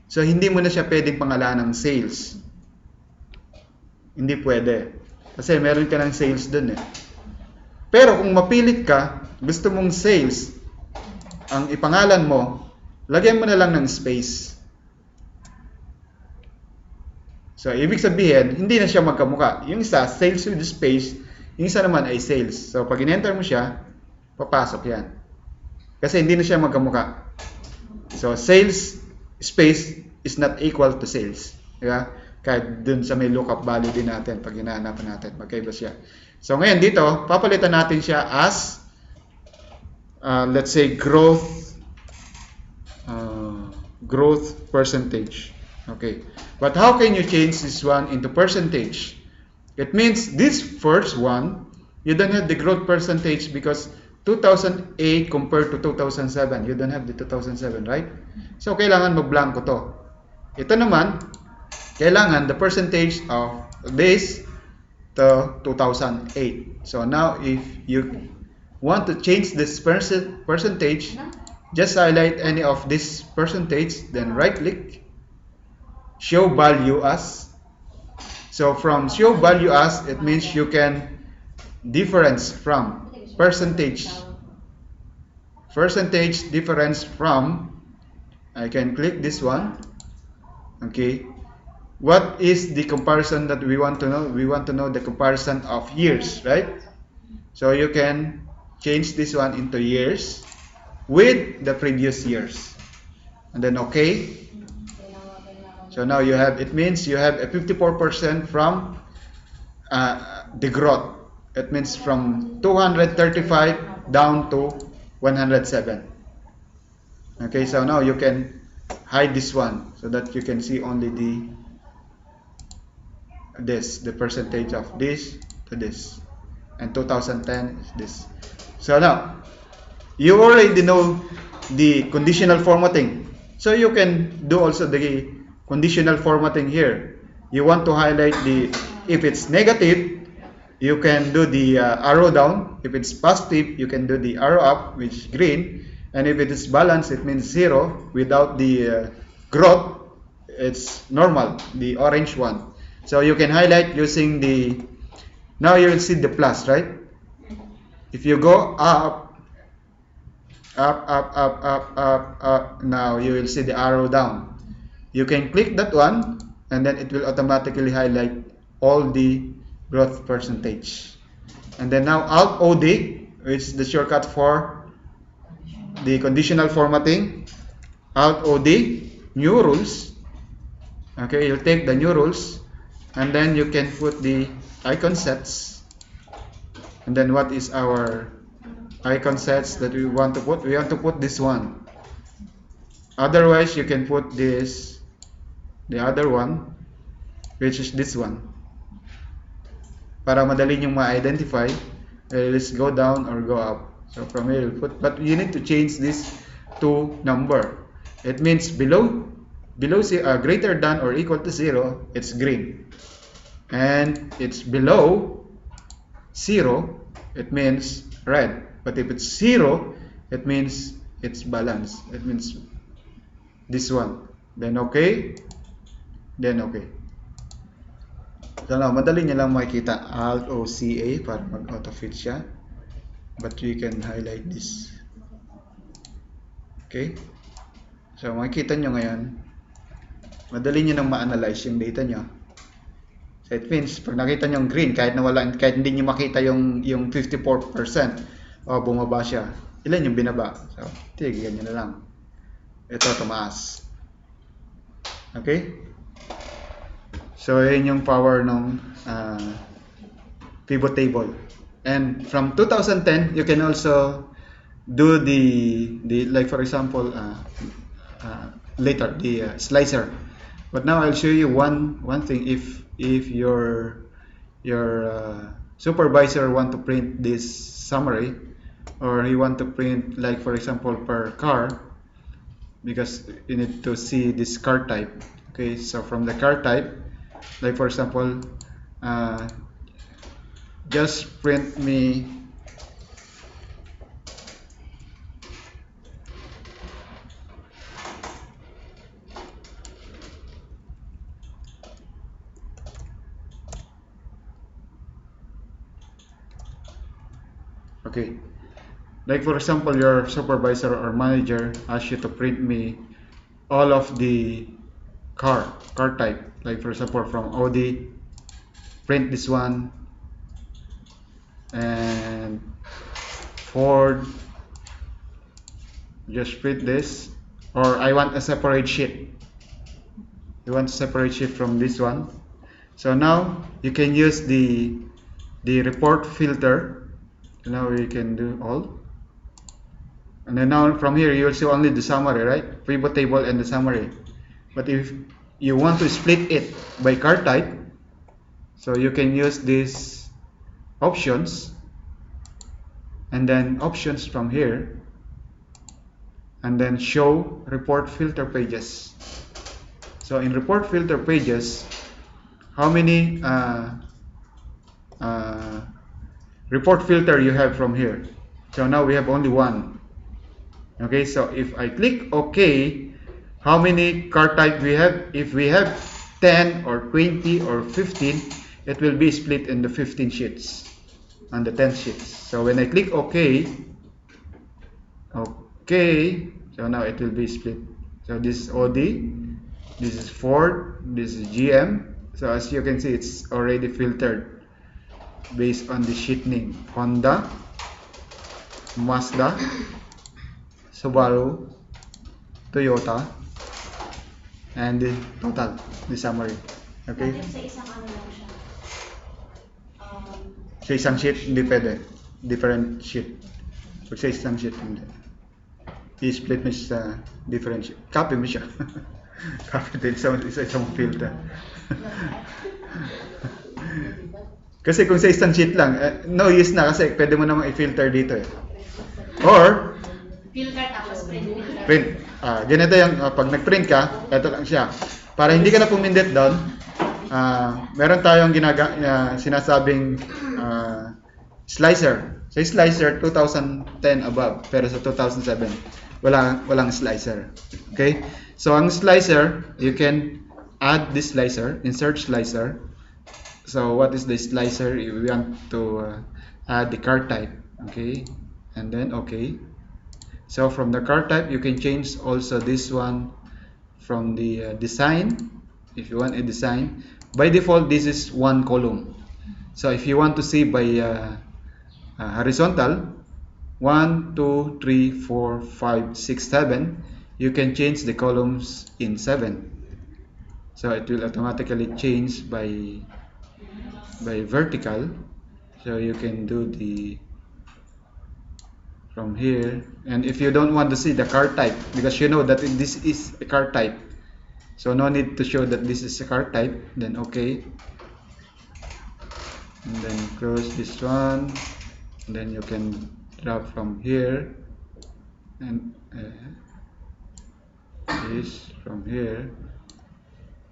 A: So hindi mo na siya pwedeng pangalanan ng sales. Hindi pwede. Kasi meron ka ng sales dun eh. Pero kung mapilit ka, gusto mong sales, ang ipangalan mo, lagyan mo na lang ng space. So, ibig sabihin, hindi na siya magkamuka. Yung isa, sales with space, yung isa naman ay sales. So, pag in-enter mo siya, papasok yan. Kasi hindi na siya magkamuka. So, sales space is not equal to sales. Diba? Kahit dun sa may lookup value din natin, pag hinahanapan natin, magkaiba siya. So ngayon dito, papalitan natin siya as, let's say, growth percentage. Okay. But how can you change this one into percentage? It means this first one, you don't have the growth percentage because 2008 compared to 2007, you don't have the 2007, right? So kailangan mag-blanco to. Ito naman, kailangan the percentage of this to 2008. So now if you want to change this percentage, just highlight any of this percentage, then right click, show value as. So from show value as, it means you can difference from percentage difference from, I can click this one. Okay, what is the comparison that we want to know? We want to know the comparison of years, right? So you can change this one into years with the previous years, and then okay. So now you have, it means you have a 54% from the growth. It means from 235 down to 107. Okay, so now you can hide this one so that you can see only the percentage of this to this, and 2010 is this. So now you already know the conditional formatting. So you can do also the conditional formatting here. You want to highlight the, if it's negative, you can do the arrow down. If it's positive, you can do the arrow up, which is green. And if it is balanced, it means 0 without the growth. It's normal, the orange one. So you can highlight using the, now you will see the plus, right? If you go up, up, now you will see the arrow down. You can click that one, and then it will automatically highlight all the growth percentage. And then now Alt OD, which is the shortcut for the conditional formatting. Alt OD, new rules. Okay, you'll take the new rules, and then you can put the icon sets. And then what is our icon sets that we want to put? We want to put this one. Otherwise, you can put this, the other one, which is this one. Para madali nyo ma-identify, let's go down or go up. So from here, you'll put, but you need to change this to number. It means below greater than or equal to 0, it's green. And it's below 0, it means red. But if it's 0, it means it's balanced. It means this one. Then okay. Then okay. So now, madali nyo lang makikita. Alt O C A para mag-auto-fit siya. But you can highlight this. Okay. So makikita nyo ngayon, madali nyo nang ma-analyze yung data nyo. So it means, pag nakita nyo yung green, kahit hindi nyo makita yung 54%, bumaba siya. Ilan yung binaba? So, tigyan nyo na lang. Ito, tumaas. Okay? So, yun yung power ng pivot table. And from 2010, you can also do the like for example, later, the slicer. But now I'll show you one thing. If your supervisor want to print this summary, or he want to print, like for example, per car, because you need to see this car type. Okay, so from the car type, like for example, just print me okay, like for example, your supervisor or manager asks you to print me all of the car type, like for example from Audi, print this one, and Ford, just print this, or I want a separate sheet. You want a separate sheet from this one. So now you can use the report filter. Now we can do all, and then now from here you will see only the summary, right? Pivot table and the summary. But if you want to split it by car type, so you can use these options, and then options from here, and then show report filter pages. So in report filter pages, how many report filter you have from here? So now we have only one. Okay, so if I click OK, how many car type we have? If we have 10 or 20 or 15, it will be split into 15 sheets on the 10 sheets. So when I click OK, so now it will be split. So this is Audi, this is Ford, this is GM. So as you can see, it's already filtered based on the sheet name: Honda, Mazda, Subaru, Toyota, and the total, the summary. Okay?
B: Bakit sa isang ano lang siya?
A: Sa isang sheet, hindi pwede. Different sheet. Pag sa isang sheet, hindi. I-split mo siya sa different sheet. Copy mo siya. Copy din sa isang filter. Kasi kung sa isang sheet lang, no use na kasi pwede mo namang i-filter dito eh. Or,
B: Filter tapos print filter.
A: Print. Ganito yung pag nag-print ka, ito lang siya. Para hindi ka na pumindot doon, meron tayong sinasabing slicer. Sa slicer, 2010 above. Pero sa 2007, walang slicer. Okay? So, ang slicer, you can add this slicer, insert slicer. So, what is the slicer? We want to add the card type. Okay? And then, okay. So, from the card type, you can change also this one from the design. If you want a design. By default, this is one column. So, if you want to see by horizontal, 1, 2, 3, 4, 5, 6, 7, you can change the columns in 7. So it will automatically change by vertical. So you can do the from here. And if you don't want to see the card type, because you know that this is a card type, so no need to show that this is a card type, then okay. And then close this one. And then you can drag from here and this from here,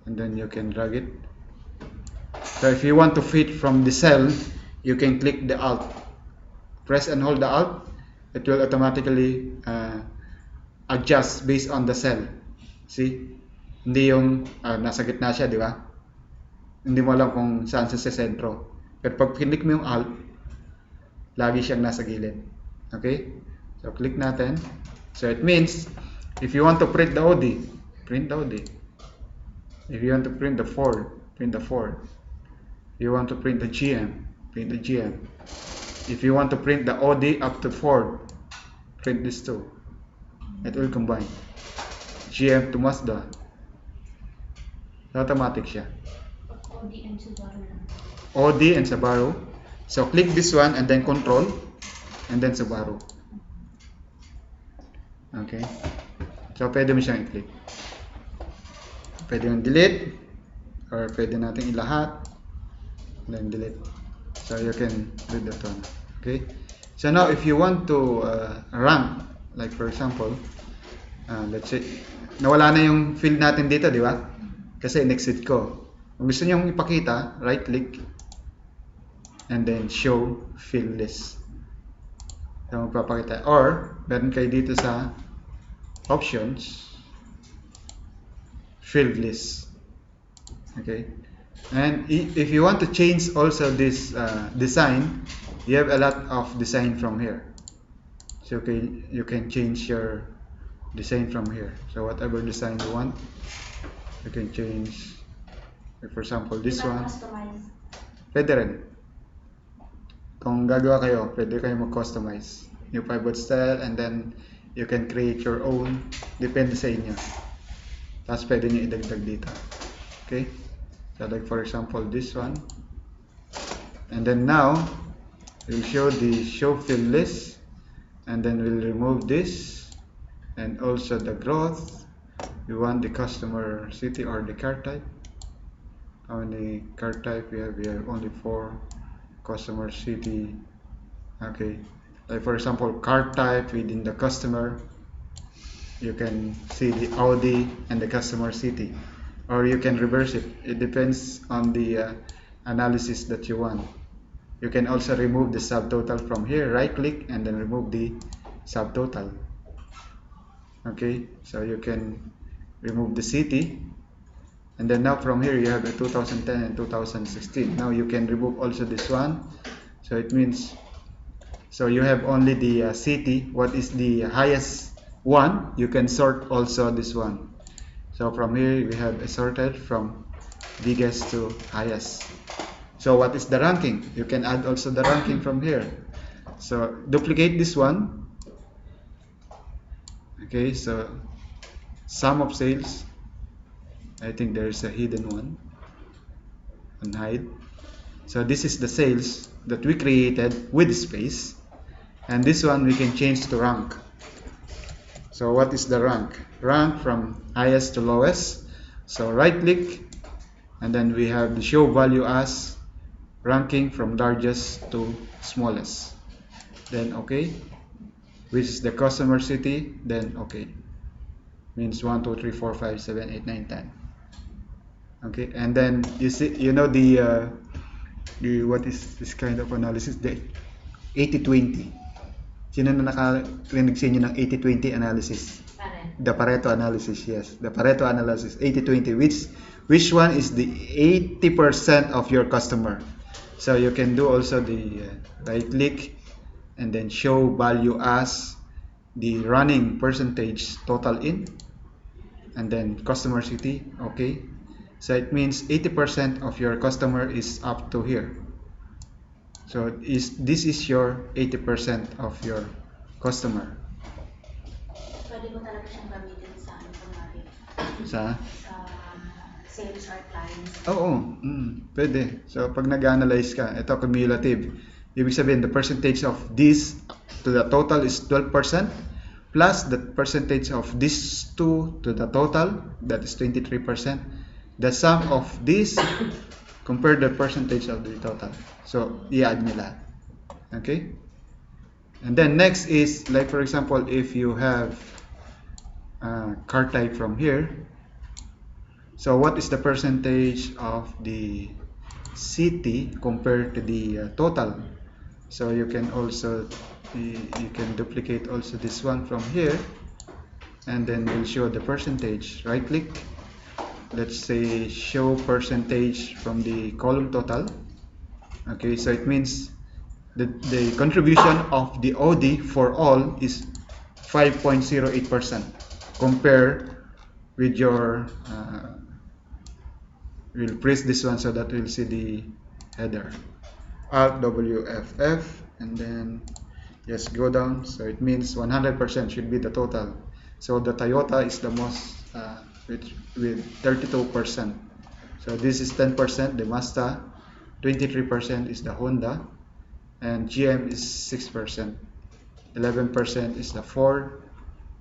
A: and then you can drag it. So if you want to fit from the cell, you can click the Alt, press and hold the Alt. It will automatically adjust based on the cell. See, hindi yung nasa gitna siya, di ba? Hindi mo alam kung saan sa sentro. Pero pag click mo yung Alt, lagi siyang nasa gilid. Okay? So, click natin. So, it means, if you want to print the OD, print the OD. If you want to print the Ford, print the Ford. If you want to print the GM, print the GM. If you want to print the OD up to Ford, print this too. It will combine. GM to Mazda. Automatic siya. OD and Subaru. So click this one and then control and then Subaru. Okay. So pwede mo siyang i-click. Pwede yung delete or pwede natin ilahat and then delete. So you can do that one. Okay. So now if you want to rank, like for example, let's say nawala na yung field natin dito, di ba? Kasi in-exit ko. Kung gusto niyo ipakita, right click and then show field list. So magpapakita. Or meron kayo dito sa options, field list. Okay. And if you want to change also this design, you have a lot of design from here. So you can change your design from here. So whatever design you want, you can change. Like for example, this one. Pwede rin. Kung gagawa kayo, pwede kayo mag-customize. New pivot style, and then you can create your own. Depende sa inyo. Tapos pwede nyo idagdag dito. Okay? So like for example, this one. And then now, we'll show the show field list. And then we'll remove this. And also the growth. We want the customer city or the car type. How many car type we have? We have only 4. Customer city. Okay, like for example, car type within the customer, you can see the Audi and the customer city, or you can reverse it. It depends on the analysis that you want. You can also remove the subtotal from here. Right click and then remove the subtotal. Okay, so you can remove the city. And then now from here you have the 2010 and 2016. Now you can remove also this one. So it means, so you have only the city. What is the highest one? You can sort also this one. So from here we have sorted from biggest to highest. So what is the ranking? You can add also the ranking from here. So duplicate this one. Okay, so sum of sales. I think there is a hidden one on hide. So this is the sales that we created with space, and this one we can change to rank. So what is the rank? Rank from highest to lowest. So right click and then we have the show value as ranking from largest to smallest. Then okay, which is the customer city, then okay. Means 1, 2, 3, 4, 5, 7, 8, 9, 10. Okay, and then you see, you know the what is this kind of analysis? The 80-20. Sino na nakarinig sa inyo ng 80-20 analysis? The Pareto analysis, yes. The Pareto analysis, 80-20. Which one is the 80% of your customer? So you can do also the right click and then show value as the running percentage total in, and then customer city. Okay, so it means 80% of your customer is up to here. So this is your 80% of your customer.
B: Pwede mo talaga siyang gamitin sa ano kunwari,
A: Sa
B: sales or clients.
A: Oo, pwede. So pag nag-analyze ka, ito cumulative. Ibig sabihin the percentage of this to the total is 12% plus the percentage of these two to the total, that is 23%. The sum of this compare the percentage of the total. So i-add nila. Okay? And then next is, like for example, if you have car type from here, so what is the percentage of the city compared to the total? So you can also you can duplicate also this one from here, and then we'll show the percentage. Right click, let's say show percentage from the column total. Okay, so it means the contribution of the OD for all is 5.08%. Compare with your we'll press this one so that we'll see the header. Alt WFF, and then just go down. So it means 100% should be the total. So the Toyota is the most with 32%. So this is 10%, the Mazda, 23% is the Honda, and GM is 6%, 11% is the Ford,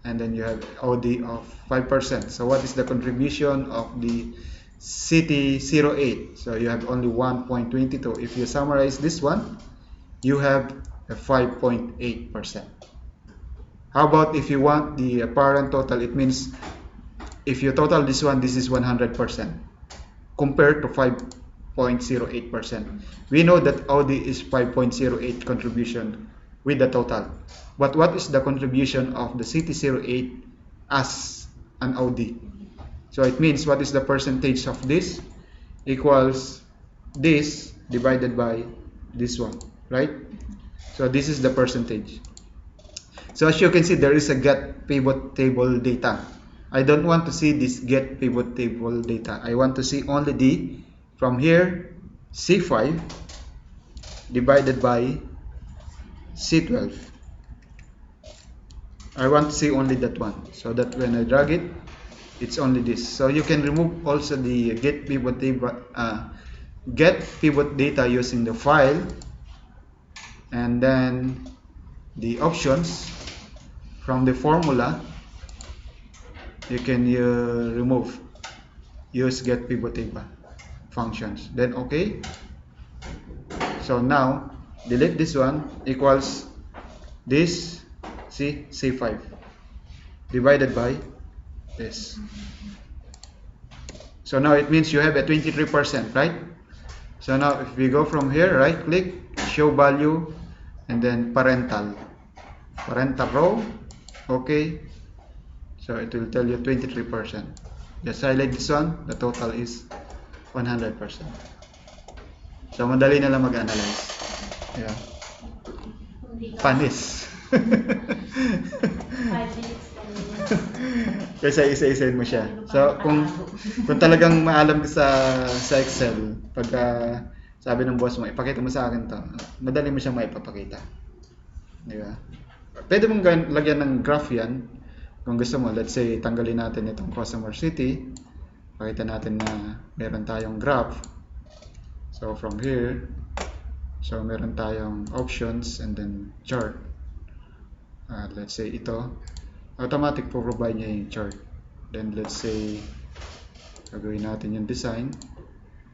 A: and then you have Audi of 5%. So what is the contribution of the City 08? So you have only 1.22. If you summarize this one, you have a 5.8%. How about if you want the apparent total? It means if you total this one, this is 100% compared to 5.08%. We know that Audi is 5.08 contribution with the total. But what is the contribution of the City 08 as an Audi? So it means what is the percentage of this equals this divided by this one, right? So this is the percentage. So as you can see, there is a get pivot table data. I don't want to see this get pivot table data. I want to see only the from here C5 divided by C12. I want to see only that one, so that when I drag it, it's only this. So you can remove also the get pivot data using the file, and then the options from the formula you can remove, use get pivot table functions, then okay. So now delete this one equals this C5 divided by this. So now it means you have a 23%, right? So now if we go from here, right click, show value, and then parental row. Okay, so it will tell you 23%. Just highlight this one, the total is 100%. So madali na lang mag-analyze. Yeah. Panis.
B: 5 minutes, 10 minutes.
A: Kasi isa-isahin mo siya. So kung talagang maalam ka sa Excel, pagka sabi ng boss mo, ipakita mo sa akin to, madali mo siyang maipapakita. Di ba? Pwede mong lagyan ng graph yan. Kung gusto mo, let's say, tanggalin natin itong customer city. Pakita natin na meron tayong graph. So from here, so meron tayong options and then chart. Let's say ito, automatic po provide niya yung chart. Then let's say, gagawin natin yung design.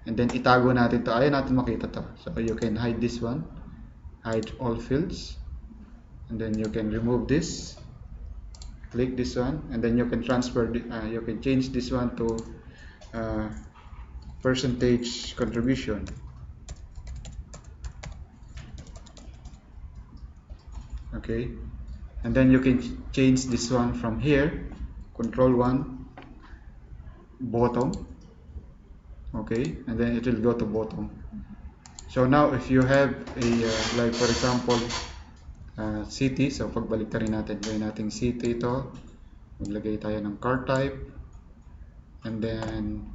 A: And then itago natin to. Ayaw natin makita to. So you can hide this one. Hide all fields. and then you can remove this, click this one, and then you can transfer you can change this one to percentage contribution. Okay, and then you can change this one from here, control 1, bottom. Okay, and then it will go to bottom. So now if you have a like for example city, so pagbalik rin natin, gawin natin city ito, maglagay tayo ng car type, and then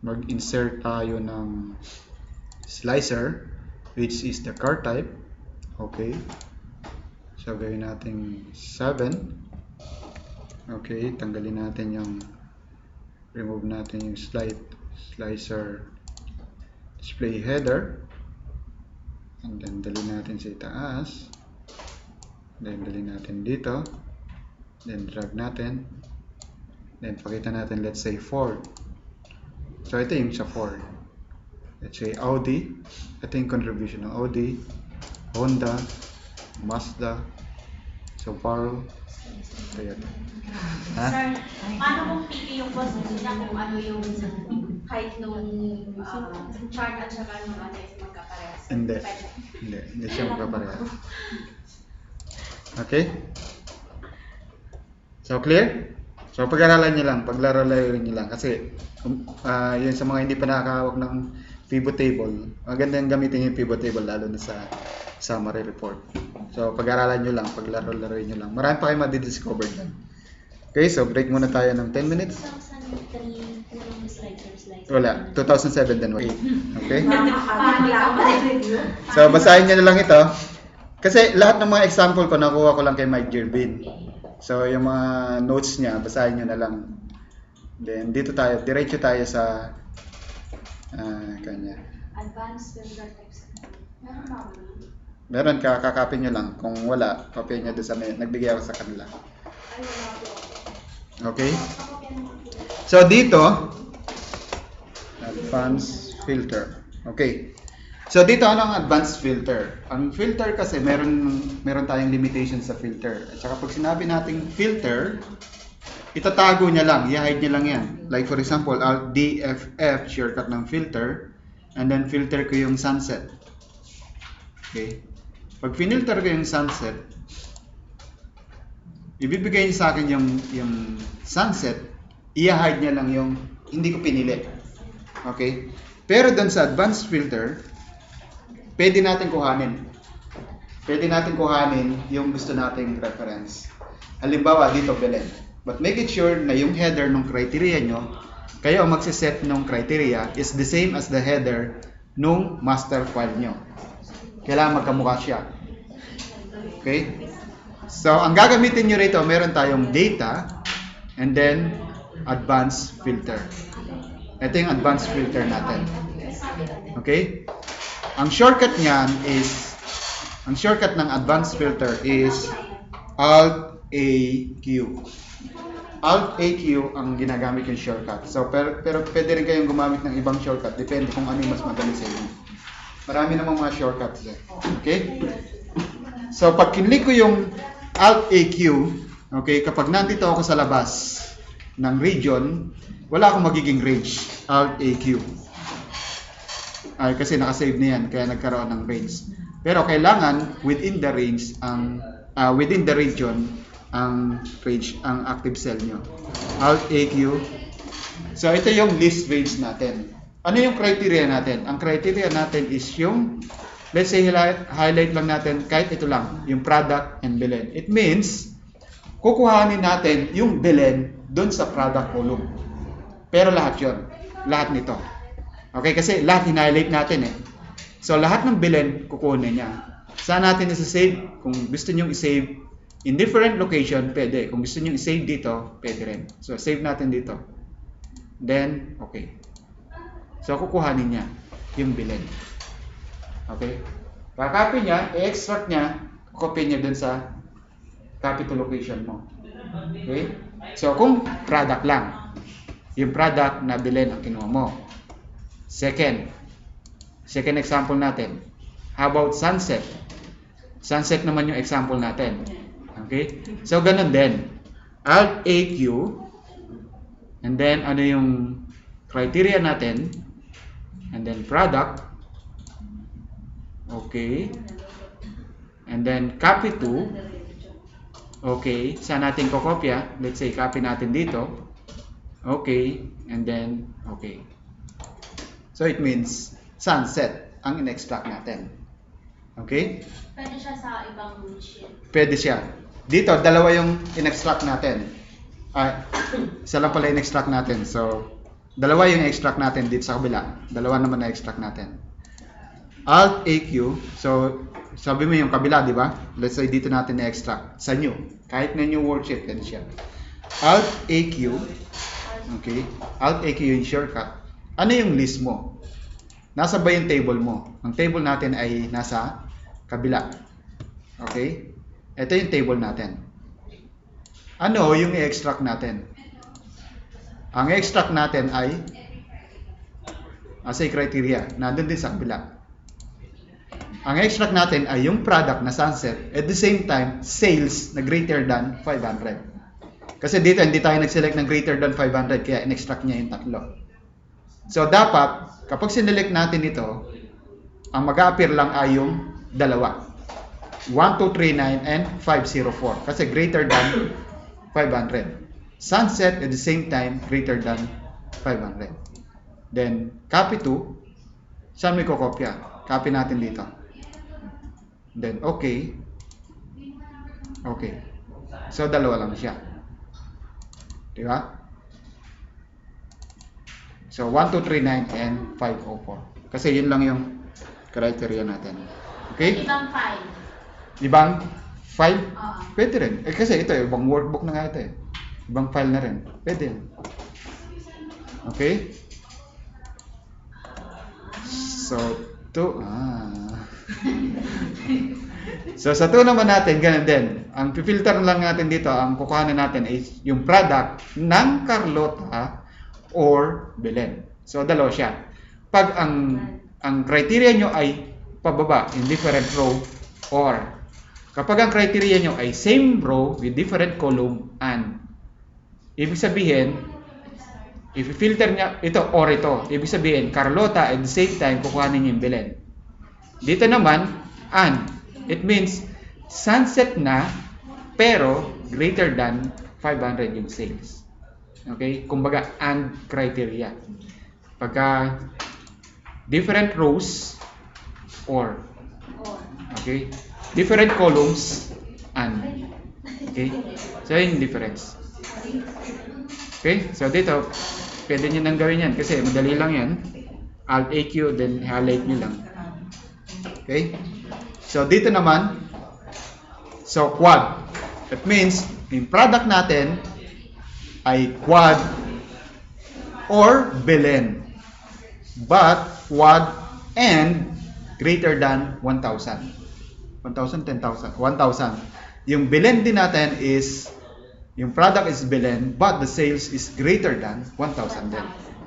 A: mag-insert tayo ng slicer which is the car type. Okay, so gawin natin 7. Okay, tanggalin natin yung, remove natin yung slicer display header, and then dali natin sa itaas, then dali natin dito, then drag natin, then pakita natin, let's say Ford. So ito yung sa Ford, let's say Audi, ito yung contribution ng Audi, Honda, Mazda, Subaru, Toyota.
B: Sir, paano kung pili yung boss niya kung ano yung height nung chart at saka nung ano is magkaparehas?
A: Hindi siya magkaparehas. Okay? So clear? So pag-aralan nyo lang, paglaro-laro nyo lang, kasi yun sa mga hindi pa nakakahawak ng pivot table, maganda yung gamitin yung pivot table lalo na sa summary report. So pag-aralan nyo lang, paglaro-laro nyo lang. Marami pa kayo madidiscover dyan. Okay, so break muna tayo ng 10 minutes. Wala, 2007 din. Okay? So basahin nyo na lang ito. Kasi lahat ng mga example ko nakuha ko lang kay Mike Gervin. So yung mga notes niya, basahin nyo na lang. Then dito tayo, diretso tayo sa kanya.
B: Advanced filter types. Meron ba ako?
A: Meron, kakapin nyo lang. Kung wala, copy nyo doon sa nagbigay ako sa kanila.
B: Ay, wala ako.
A: Okay? So dito, advanced filter. Okay. So dito, ano ang advanced filter? Ang filter kasi meron tayong limitation sa filter. At saka pag sinabi nating filter, itatago niya lang, i-hide niya lang yan. Like for example, Alt D F F, shortcut ng filter, and then filter ko yung sunset. Okay? Pag finilter ko yung sunset, ibibigay niya sa akin yung sunset, i-hide niya lang yung hindi ko pinili. Okay? Pero doon sa advanced filter, pwede natin kuhanin. Pwede natin kuhanin yung gusto nating reference. Halimbawa, dito, Belen. But make it sure na yung header ng criteria nyo, kayo ang magsiset ng criteria is the same as the header nung master file nyo. Kailangan magkamukha siya. Okay? So, ang gagamitin nyo rito, meron tayong data and then advanced filter. Ito yung advanced filter natin. Okay? Ang shortcut niyan is, ang shortcut ng advanced filter is Alt AQ. Alt AQ ang ginagamit yung shortcut. So, pero pwede rin kayong gumamit ng ibang shortcut. Depende kung ano yung mas madali sa inyo. Marami namang mga shortcuts eh. Okay? So, pag kinlik ko yung Alt AQ, okay, kapag nandito ako sa labas ng region, wala akong magiging range. Alt AQ. Ay, kasi nakasave na yan, kaya nagkaroon ng range. Pero kailangan within the range, within the region, ang range, ang active cell nyo. Alt AQ. So, ito yung list range natin. Ano yung criteria natin? Ang criteria natin is yung, let's say, highlight lang natin, kahit ito lang, yung product and Belen. It means, kukuhanin natin yung Belen doon sa product column. Pero lahat yun. Lahat nito. Okay, kasi lahat in-highlight natin eh. So, lahat ng Belen, kukunin niya. Saan natin isa-save? Kung gusto nyo i-save in different location, pwede. Kung gusto nyo i-save dito, pwede rin. So, save natin dito. Then, okay. So, kukuhanin niya yung Belen. Okay? Kakopy niya, i-extract niya, copy niya dun sa copy to location mo. Okay? So, kung product lang, yung product na Belen ang kinuha mo. Second example natin. How about sunset? Sunset naman yung example natin. Okay? So, ganun din. Alt AQ. And then, ano yung criteria natin? And then, product. Okay. And then, copy to. Okay. Saan natin kokopya? Let's say, copy natin dito. Okay. And then, okay. So, it means, sunset ang in-extract natin. Okay?
B: Pwede siya sa ibang sheet.
A: Pwede siya. Dito, dalawa yung in-extract natin. Isa lang pala in-extract natin. So, dalawa yung extract natin dito sa kabila. Dalawa naman na-extract natin. Alt AQ. So, sabi mo yung kabila, di ba? Let's say dito natin na-extract. Sa new. Kahit na new worksheet, pwede siya. Alt AQ. Okay. Alt AQ yung shortcut. Ano yung list mo? Nasa ba yung table mo? Ang table natin ay nasa kabila. Okay? Ito yung table natin. Ano yung i-extract natin? Ang i-extract natin ay as a criteria. Nandun din sa kabila. Ang extract natin ay yung product na sunset at the same time sales na greater than 500. Kasi dito hindi tayo nag-select ng greater than 500 kaya in-extract niya yung tatlo. So dapat kapag sinelect natin ito, ang mag-a-appear lang ay yung dalawa. 1239 and 504 kasi greater than 500. Sunset at the same time greater than 500. Then copy to, saan may kokopya? Copy natin dito. Then, okay. Okay. So, dalawa lang siya. Diba? So, 1239 and 504. Kasi yun lang yung criteria natin. Okay?
B: Ibang file.
A: Ibang file?
B: Oo.
A: Pwede rin. Kasi ito, ibang workbook na nga ito eh. Ibang file na rin. Pwede. Okay? So, So, sa 2 naman natin, ganun din. Ang filter lang natin dito, ang kukuhanan natin is yung product ng Carlota or Belen. So, dalawa siya. Pag ang criteria nyo ay pababa, in different row, or kapag ang criteria nyo ay same row with different column and ibig sabihin, if filter niya ito or ito, ibig sabihin Carlota at the same time kukuhanin niyo yung Belen. Dito naman and it means sunset na pero greater than 500 yung sales. Okay? Kumbaga and criteria. Pagka different rows or okay? Different columns and okay? So yung difference. Okay? So dito pwede nyo nang gawin yan kasi madali lang yan. Alt AQ then highlight nyo lang. Okay? So dito naman, so quad. That means yung product natin ay quad or Belen. But quad and greater than 1,000. 1,000, 10,000. 1,000. Yung Belen din natin is yung product is Belen, but the sales is greater than 1,000 din.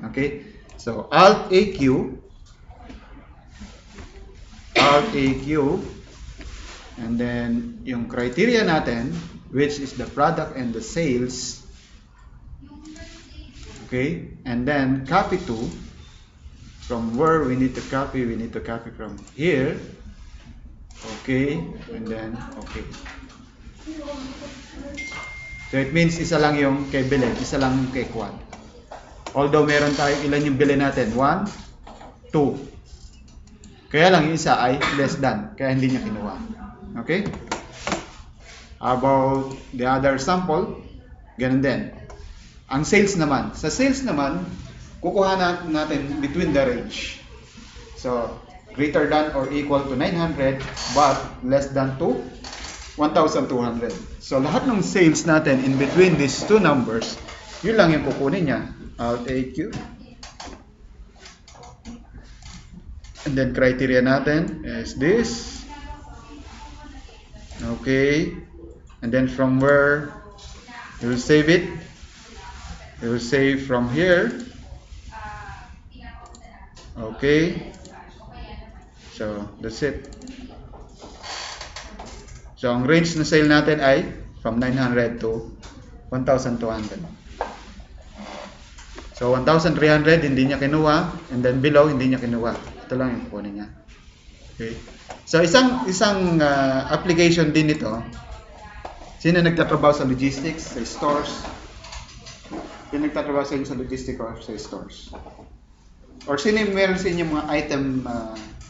A: Okay? So, Alt AQ, and then yung criteria natin, which is the product and the sales. Okay? And then, copy to, from where we need to copy from here. Okay? And then, okay. So it means isa lang yung kay Belen, isa lang yung kay Quad. Although meron tayo ilan yung Belen natin? 1, 2. Kaya lang yung isa ay less than, kaya hindi niya kinuha. Okay? About the other sample, ganun din. Ang sales naman. Sa sales naman, kukuha natin between the range. So, greater than or equal to 900 but less than to 1,200. So, lahat ng sales natin in between these two numbers, yun lang yung kukunin niya. Alt AQ. And then, criteria natin is this. Okay. And then, from where you will save it, you will save from here. Okay. So, that's it. So, ang range na sale natin ay from 900 to 1,200. So, 1,300 hindi niya kinuha, and then below hindi niya kinuha. Ito lang yung kukunin niya. Okay. So, isang application din ito. Sino nagtatrabaho sa logistics, sa stores? Sino nagtatrabaho sa inyo sa logistics or sa stores? Or sino yung meron sa inyo mga item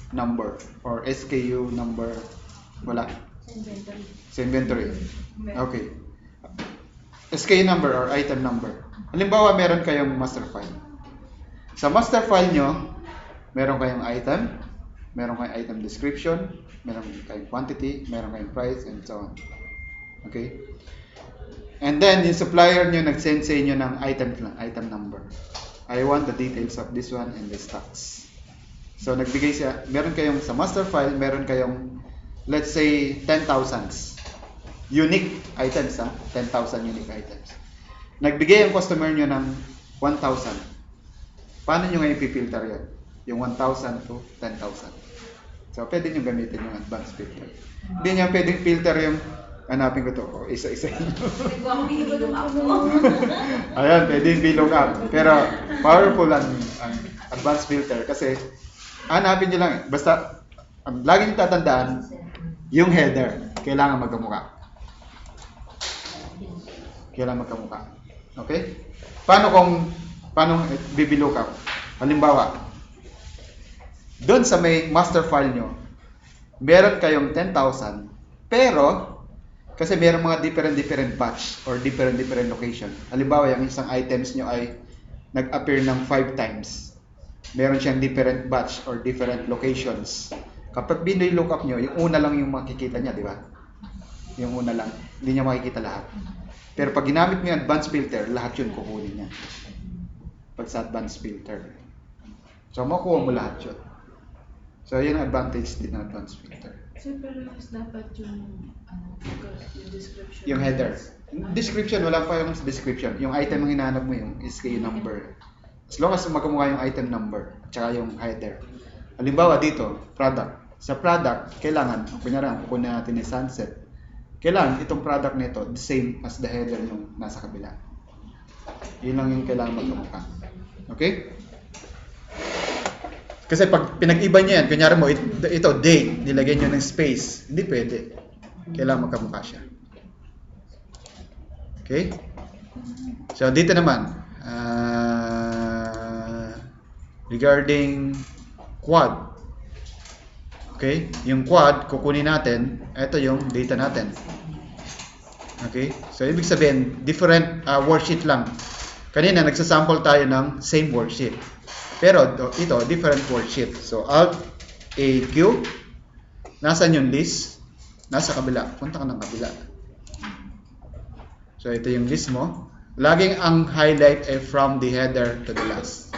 A: number or SKU number? Wala? Sa inventory. Okay. SKU number or item number. Halimbawa, meron kayong master file. Sa master file nyo, meron kayong item, meron kayong item description, meron kayong quantity, meron kayong price, and so on. Okay? And then, yung supplier nyo nag-send sa inyo ng item number. I want the details of this one and the stocks. So, nagbigay siya, meron kayong sa master file, meron kayong, let's say, 10,000 unique items, 10,000 unique items. Nagbigay ang customer nyo ng 1,000. Paano nyo ngayon pipilter yun? Yung 1,000 to 10,000. So, pwede nyo gamitin yung advanced filter. Hindi nyo pwedeng filter yung, hanapin ko to, isa-isa nyo. Ayan, pwede yung VLOOKUP. Pero, powerful ang advanced filter kasi, hanapin nyo lang, basta, lagi nyo tatandaan, yung header, kailangan magkamukha. Kailangan magkamukha. Okay? Paano VLOOKUP? Halimbawa, doon sa may master file nyo, meron kayong 10,000, pero, kasi meron mga different batch or different location. Halimbawa, yung isang items nyo ay nag-appear ng 5 times. Meron siyang different batch or different locations. Kapag VLOOKUP nyo, yung una lang yung makikita niya, di ba? Yung una lang. Hindi niya makikita lahat. Pero pag ginamit mo yung advanced filter, lahat yun kukunin niya. Pag sa advanced filter. So, makuha mo lahat yun. So, yun ang advantage din ng advanced filter.
C: So, pero mas dapat yung description.
A: Yung header. Description, wala pa yung description. Yung item ang hinahanap mo, yung SKU number. As long as magkamukha yung item number, tsaka yung header. Halimbawa dito, product. Sa product, kailangan, kunyari, kukunin natin yung sunset. Kailangan itong product nito the same as the header yung nasa kabila. Yun lang yung kailangan magkamukha. Okay? Kasi pag pinag-iba niya yan, kunyari mo, ito date, nilagay niyo ng space, hindi pwede. Kailangan magkamukha siya. Okay? So, dito naman, regarding quad. Okay? Yung quad, kukunin natin, ito yung data natin. Okay? So, ibig sabihin, different worksheet lang. Kanina, nagsasample tayo ng same worksheet. Pero, ito, different worksheet. So, Alt, A, Q. Nasaan yung list? Nasa kabila. Punta ka ng kabila. So, ito yung list mo. Laging ang highlight ay from the header to the last.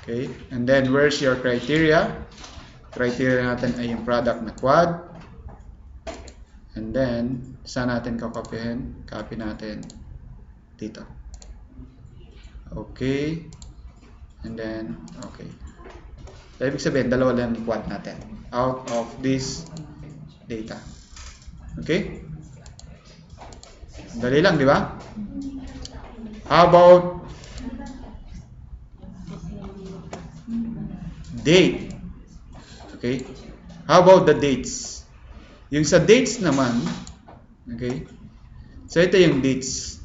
A: Okay? And then, where's your criteria? Criteria natin ay yung product na quad. And then, saan natin kakopyahin? Copy natin dito. Okay. And then, okay. So, ibig sabihin, dalawa lang yung quad natin. Out of this data. Okay? Dali lang, di ba? How about date? Okay? How about the dates? Yung sa dates naman, okay? So, ito yung dates.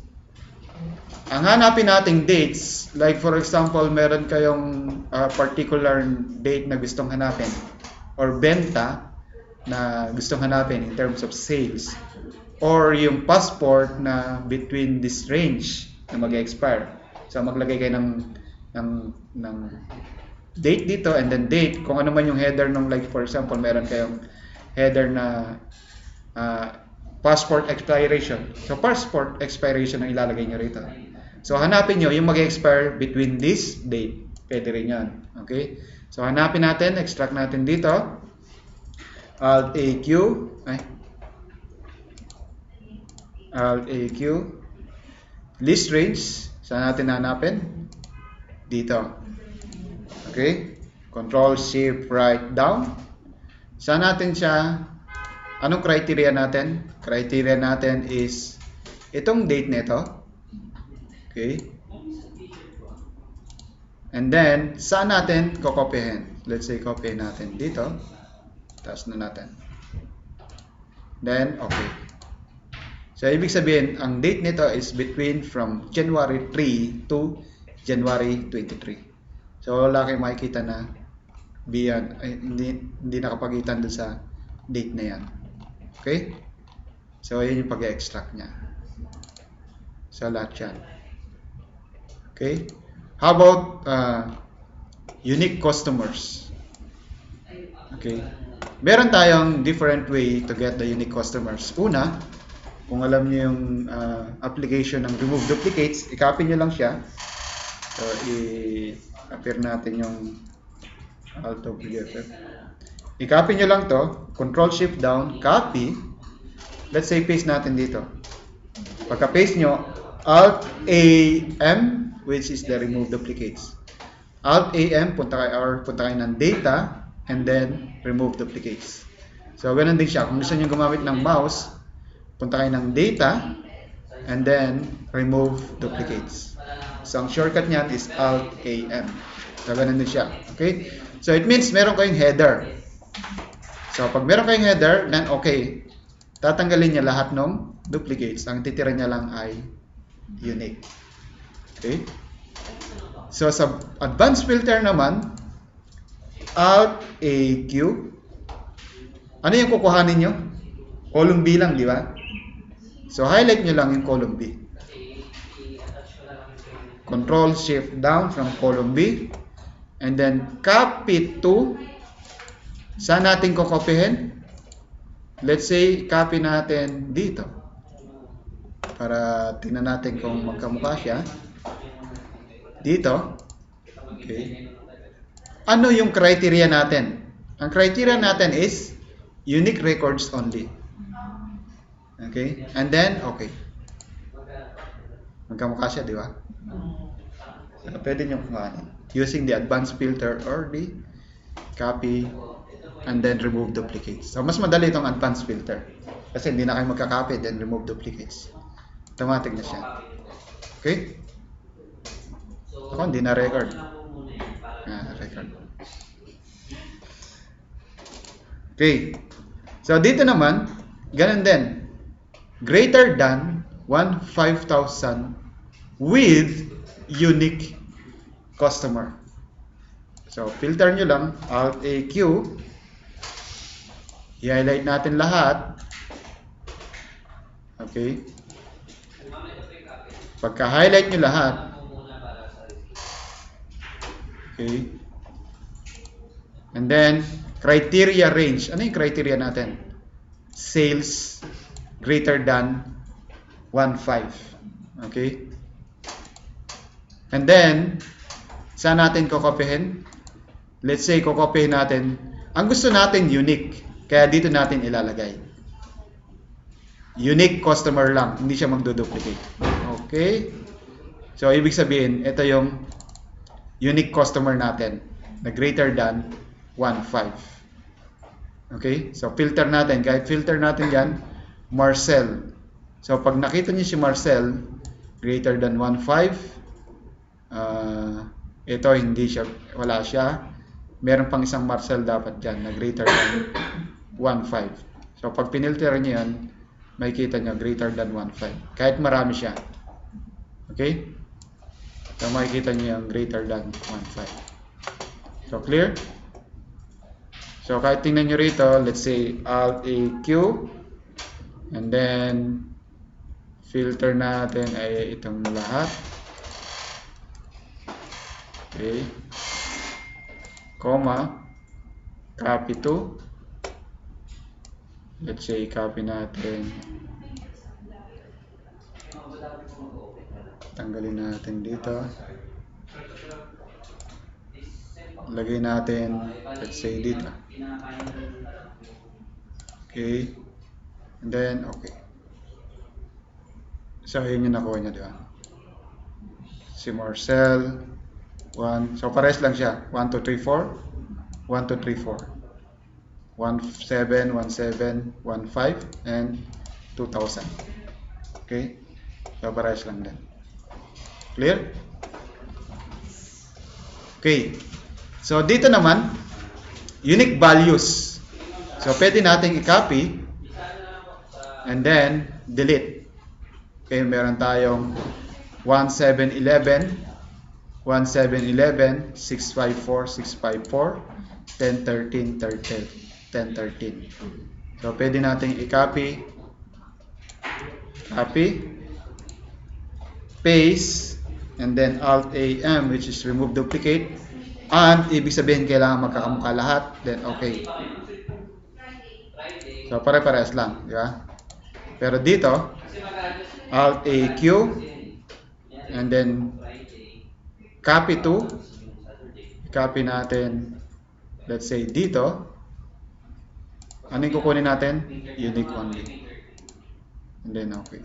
A: Ang hanapin nating dates, like for example, meron kayong particular date na gustong hanapin or benta na gustong hanapin in terms of sales or yung passport na between this range na mag-expire. So, maglagay kayo ng date dito and then date kung ano man yung header ng, like for example, meron kayong header na passport expiration. So, passport expiration ang ilalagay nyo rito. So, hanapin nyo yung mag-expire between this date. Pwede rin yan. Okay? So, hanapin natin, extract natin dito. Alt A, Q. Alt A, Q. List range. Saan natin hanapin? Dito. Okay? Control Shift right down. Saan natin siya Anong criteria natin? Criteria natin is itong date nito. Okay? And then, saan natin kokopyahin? Let's say, copy natin dito. Taas na natin. Then, okay. So, ibig sabihin, ang date nito is between from January 3 to January 23. So, wala kayong makikita na beyond, hindi nakapagitan doon sa date na yan. Okay? So, yun yung pag-extract niya. So, lahat yan. Okay? How about unique customers? Okay? Meron tayong different way to get the unique customers. Una, kung alam niyo yung application ng remove duplicates, i-copy nyo lang siya. So, i-appear natin yung alt of BFF. I-copy nyo lang to, Control-Shift down, copy. Let's say, paste natin dito. Pagka-paste nyo, Alt-A-M, which is the remove duplicates. Alt-A-M, punta kayo ng data, and then remove duplicates. So, ganun din siya. Kung gusto nyo gumamit ng mouse, punta kayo ng data, and then remove duplicates. So, ang shortcut niyan is Alt-A-M. So, ganun din siya. Okay? So, it means meron kayong header. So, pag meron kayong header, then okay. Tatanggalin niya lahat ng duplicates. Ang titira niya lang ay unique. Okay? So, sa advanced filter naman, Alt-A-Q. Ano yung kukuhanin nyo? Column B lang, di ba? So, highlight nyo lang yung column B. Control-Shift down from column B. And then, copy to. Saan natin kukopihin? Let's say, copy natin dito. Para tingnan natin kung magkamukha siya. Dito. Okay. Ano yung criteria natin? Ang criteria natin is unique records only. Okay? And then, okay. Magkamukha siya, di ba? So, pwede nyo kumain. Using the advanced filter or the copy and then remove duplicates. So, mas madali itong advanced filter. Kasi hindi na kayo magka-copy then remove duplicates. Automatic na siya. Okay? Ako, hindi na record. Record. Okay. So, dito naman, ganun din. Greater than 1,500 with unique customer. So, filter nyo lang, Alt-A-Q. I-highlight natin lahat. Okay. Pagka-highlight nyo lahat, okay. And then, criteria range. Ano yung criteria natin? Sales greater than 1,500. Okay. And then, saan natin kukopihin? Let's say, kukopihin natin. Ang gusto natin unique. Kaya dito natin ilalagay. Unique customer lang. Hindi siya magduduplicate. Okay. So, ibig sabihin, ito yung unique customer natin na greater than 1,500. Okay. So, filter natin. Kahit filter natin yan, Marcel. So, pag nakita niyo si Marcel, greater than 1,500, ito hindi siya, wala siya. Meron pang isang Marcel dapat dyan na greater than 1,500. So, pag pinilter niyo yan, makikita niyo greater than 1,500. Kahit marami siya. Okay? So, makikita niyo yung greater than 1,500. So, clear? So, kahit tingnan niyo rito, let's say Alt-A-Q. And then, filter natin ay itong lahat. Okay. Comma. Copy to. Let's say, copy natin. Tanggalin natin dito. Lagay natin, let's say, dito. Okay. And then, okay. So, yun yung nakuha niya, di ba? Si Marcel. 1. So, pares lang siya. 1, 2, 3, 4. 1, 2, 3, 4. 17, 17, 15, and 2,000. Okay? So, parehas lang din. Clear? Okay. So, dito naman, unique values. So, pwede nating i-copy and then delete. Okay, meron tayong 1711, 1711, 654, 654, 1013, 1013. So, pwede nating i-copy, paste, and then Alt-AM, which is remove duplicate, and ibig sabihin kailangan magkakamukha lahat, then okay. So, pare-parehas lang, di ba? Pero dito, Alt-AQ, and then copy to, copy natin, let's say dito, ano yung kukunin natin? Unique only. And then okay.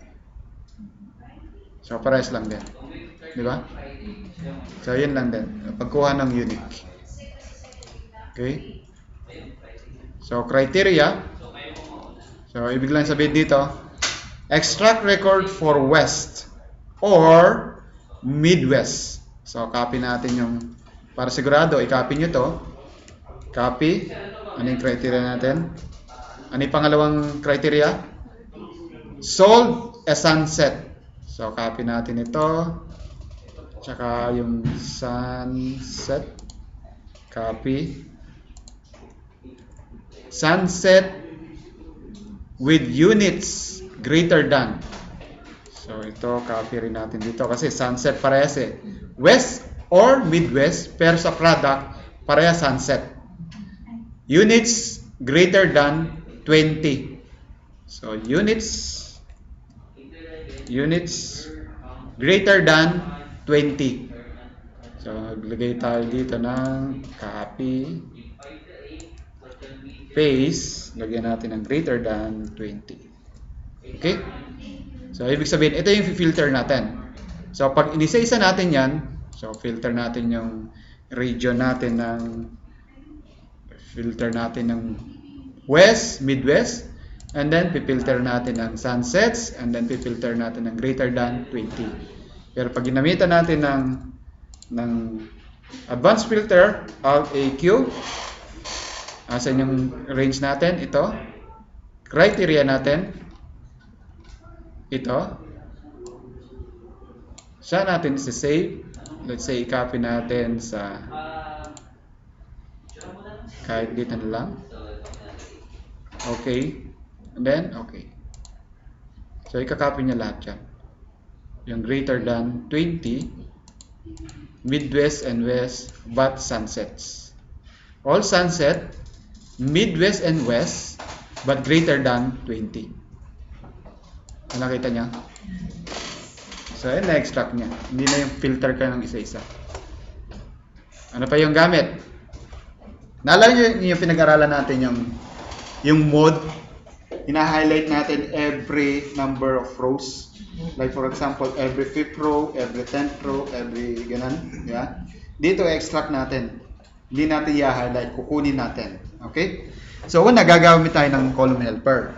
A: So, parehas lang din. Di ba? So, yun lang din. Pagkuha ng unique. Okay? So, criteria. So, ibig lang sabihin dito, extract record for West or Midwest. So, copy natin yung, para sigurado, i-copy nyo to. Copy. Ano yung criteria natin? Ano yung pangalawang criteria? Sold a sunset. So, copy natin ito. Tsaka yung sunset. Copy. Sunset with units greater than. So, ito, copy rin natin dito. Kasi sunset parehas eh. West or Midwest, pero sa product, parehas sunset. Units greater than 20. So, units greater than 20. So, maglagay tayo dito ng copy, paste, lagyan natin ng greater than 20. Okay? So, ibig sabihin, ito yung filter natin. So, pag inisa-isa natin yan, so, filter natin yung region natin ng West, Midwest, and then pipilter natin ng sunsets, and then pipilter natin ng greater than 20. Pero pag ginamitan natin ng advanced filter, Alt-AQ, asan yung range natin? Ito. Criteria natin, ito. Saan natin i-save? Let's say, i-copy natin sa kahit dito na lang. Okay. And then, okay. So, i-copy niya lahat yan. Yung greater than 20, Midwest and West, but sunsets. All sunset, Midwest and West, but greater than 20. Nakita niya? So, yun na-extract niya. Hindi na yung filter ka ng isa-isa. Ano pa yung gamit? Naalala niyo yung pinag-aralan natin yung mode. Hina-highlight natin every number of rows. Like for example, every 5th row, every 10th row, every ganun. Yeah? Dito, extract natin. Hindi natin i-highlight. Kukunin natin. Okay? So, una, gagamit tayo ng column helper.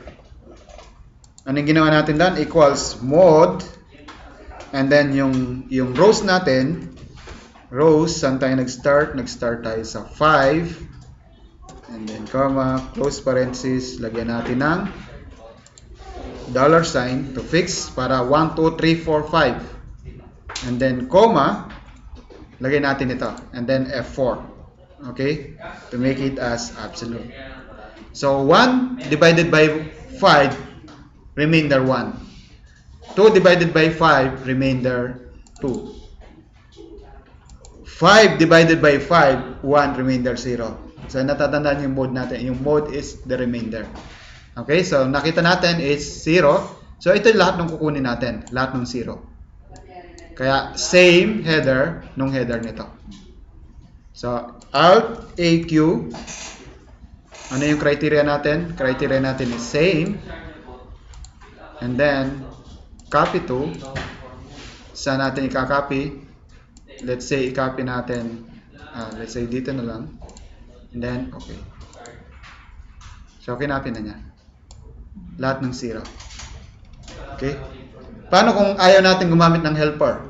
A: Anong ginawa natin doon? Equals mode. And then, yung rows natin, rows, saan tayo nag-start? Nag-start tayo sa 5. And then, comma, close parenthesis, lagyan natin ng $sign to fix para 1, 2, 3, 4, 5. And then, comma, lagyan natin ito. And then, F4. Okay? To make it as absolute. So, 1 divided by 5, remainder 1. 2 divided by 5, remainder 2. 5 divided by 5, 1, remainder 0. So, natatandaan yung mode natin. Yung mode is the remainder. Okay? So, nakita natin is 0. So, ito yung lahat ng kukunin natin. Lahat ng 0. Kaya, same header nung header nito. So, Alt-AQ. Ano yung criteria natin? Criteria natin is same. And then, copy to. Saan natin i-copy? Let's say, i-copy natin. Let's say, dito na lang. And then, okay. So, kinapin na niya. Lahat ng 0. Okay? Paano kung ayaw natin gumamit ng helper?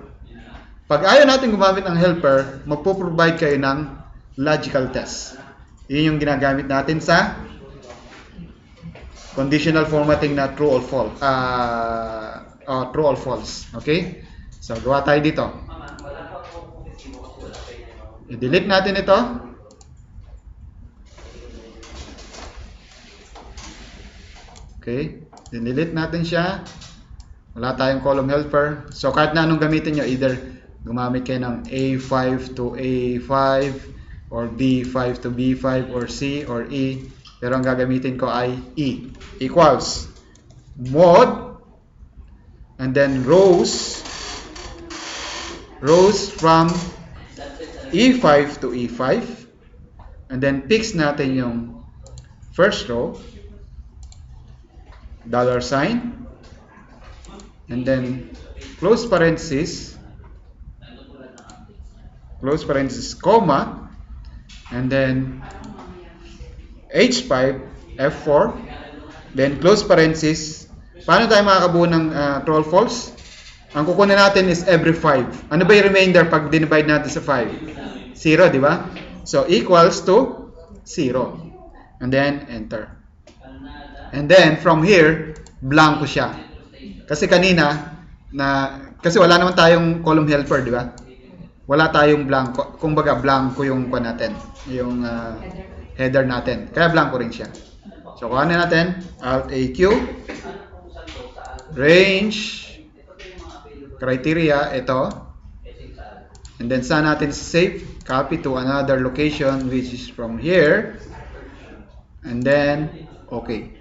A: Pag ayaw natin gumamit ng helper, magpo-provide kayo ng logical test. Yun yung ginagamit natin sa conditional formatting na true or false. True or false. Okay? So, gawa tayo dito. I-delete natin ito. Okay? Delete natin siya. Wala tayong column helper. So, kahit na anong gamitin nyo, either gumamit kayo ng A5 to A5, or B5 to B5, or C, or E. Pero ang gagamitin ko ay E. Equals mod, and then rows from E5 to E5, and then fix natin yung first row, $sign, and then close parenthesis, comma, and then H5, F4, then close parenthesis. Paano tayo makakabuo ng true or false? Ang kukunin natin is every 5. Ano ba yung remainder pag dinivide natin sa 5? 0, di ba? So, equals to 0. And then, enter. And then, from here, blanco siya. Kasi kanina, kasi wala naman tayong column helper, di ba? Wala tayong blanco. Kumbaga, blanco yung natin. Yung header natin. Kaya blanco rin siya. So, kuhanin natin. Alt-AQ. Range. Criteria. Ito. And then, saan natin save? Copy to another location, which is from here. And then, okay.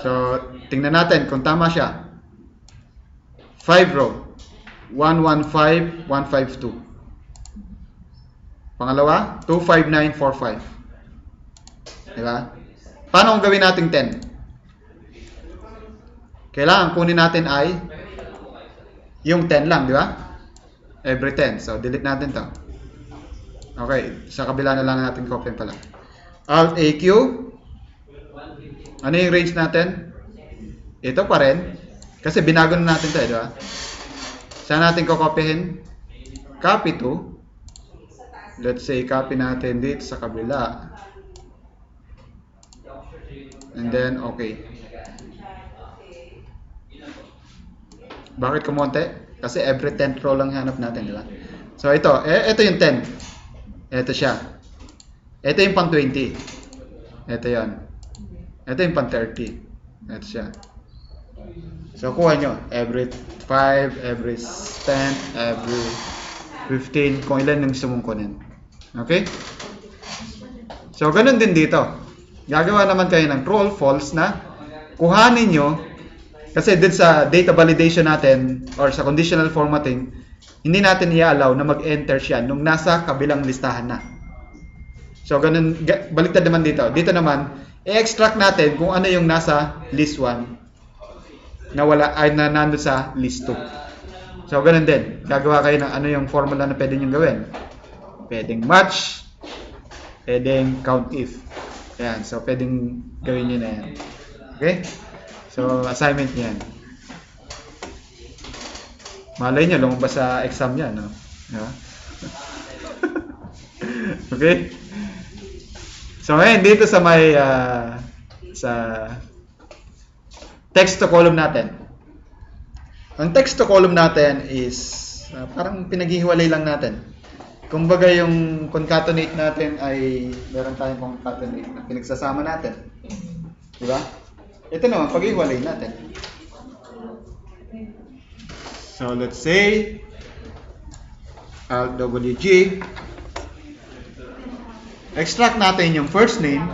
A: So, tingnan natin kung tama siya. 5 row. 115, 152. Pangalawa, 25945. Diba? Paano kung gawin natin 10? Kailangan kunin natin ay yung 10 lang, di ba? Every 10. So, delete natin to. Okay, sa kabila na lang natin copy pala. Alt-AQ. Ano yung range natin? Ito pa rin. Kasi binago na natin to, di ba? Saan natin kokopyahin? Copy to. Let's say, copy natin dito sa kabila. And then, okay. Bakit kumonte? Kasi every 10th row lang hanap natin, di ba? So, ito yung 10. Ito siya. Ito yung pang 20. Ito yon. Ito yung pang 30. Ito siya. So, kuha nyo. Every 5, every 10, every 15. Kung ilan yung gusto mong kunin. Okay? So, ganun din dito. Gagawa naman kayo ng true or false na kuhanin nyo. Kasi dun sa data validation natin or sa conditional formatting, hindi natin i-allow na mag-enter siya nung nasa kabilang listahan na. So, ganun, baliktad naman dito. Dito naman, i-extract natin kung ano yung nasa list 1 na nandun sa list 2. So, ganun din. Gagawa kayo ng ano yung formula na pwede nyo gawin. Pwedeng match, pwedeng count if. Ayan. So, pwedeng gawin nyo na yan. Okay? So, assignment niyan. Malay nyo, lumabas sa exam yan, no? Yeah. Okay? So, ngayon, dito sa may, sa text to column natin. Ang text to column natin is, parang pinaghihiwalay lang natin. Kumbaga yung concatenate natin ay, meron tayong concatenate na pinagsasama natin. Diba? Ito naman, pag-iwalay natin. So, let's say, Alt-WG, extract natin yung first name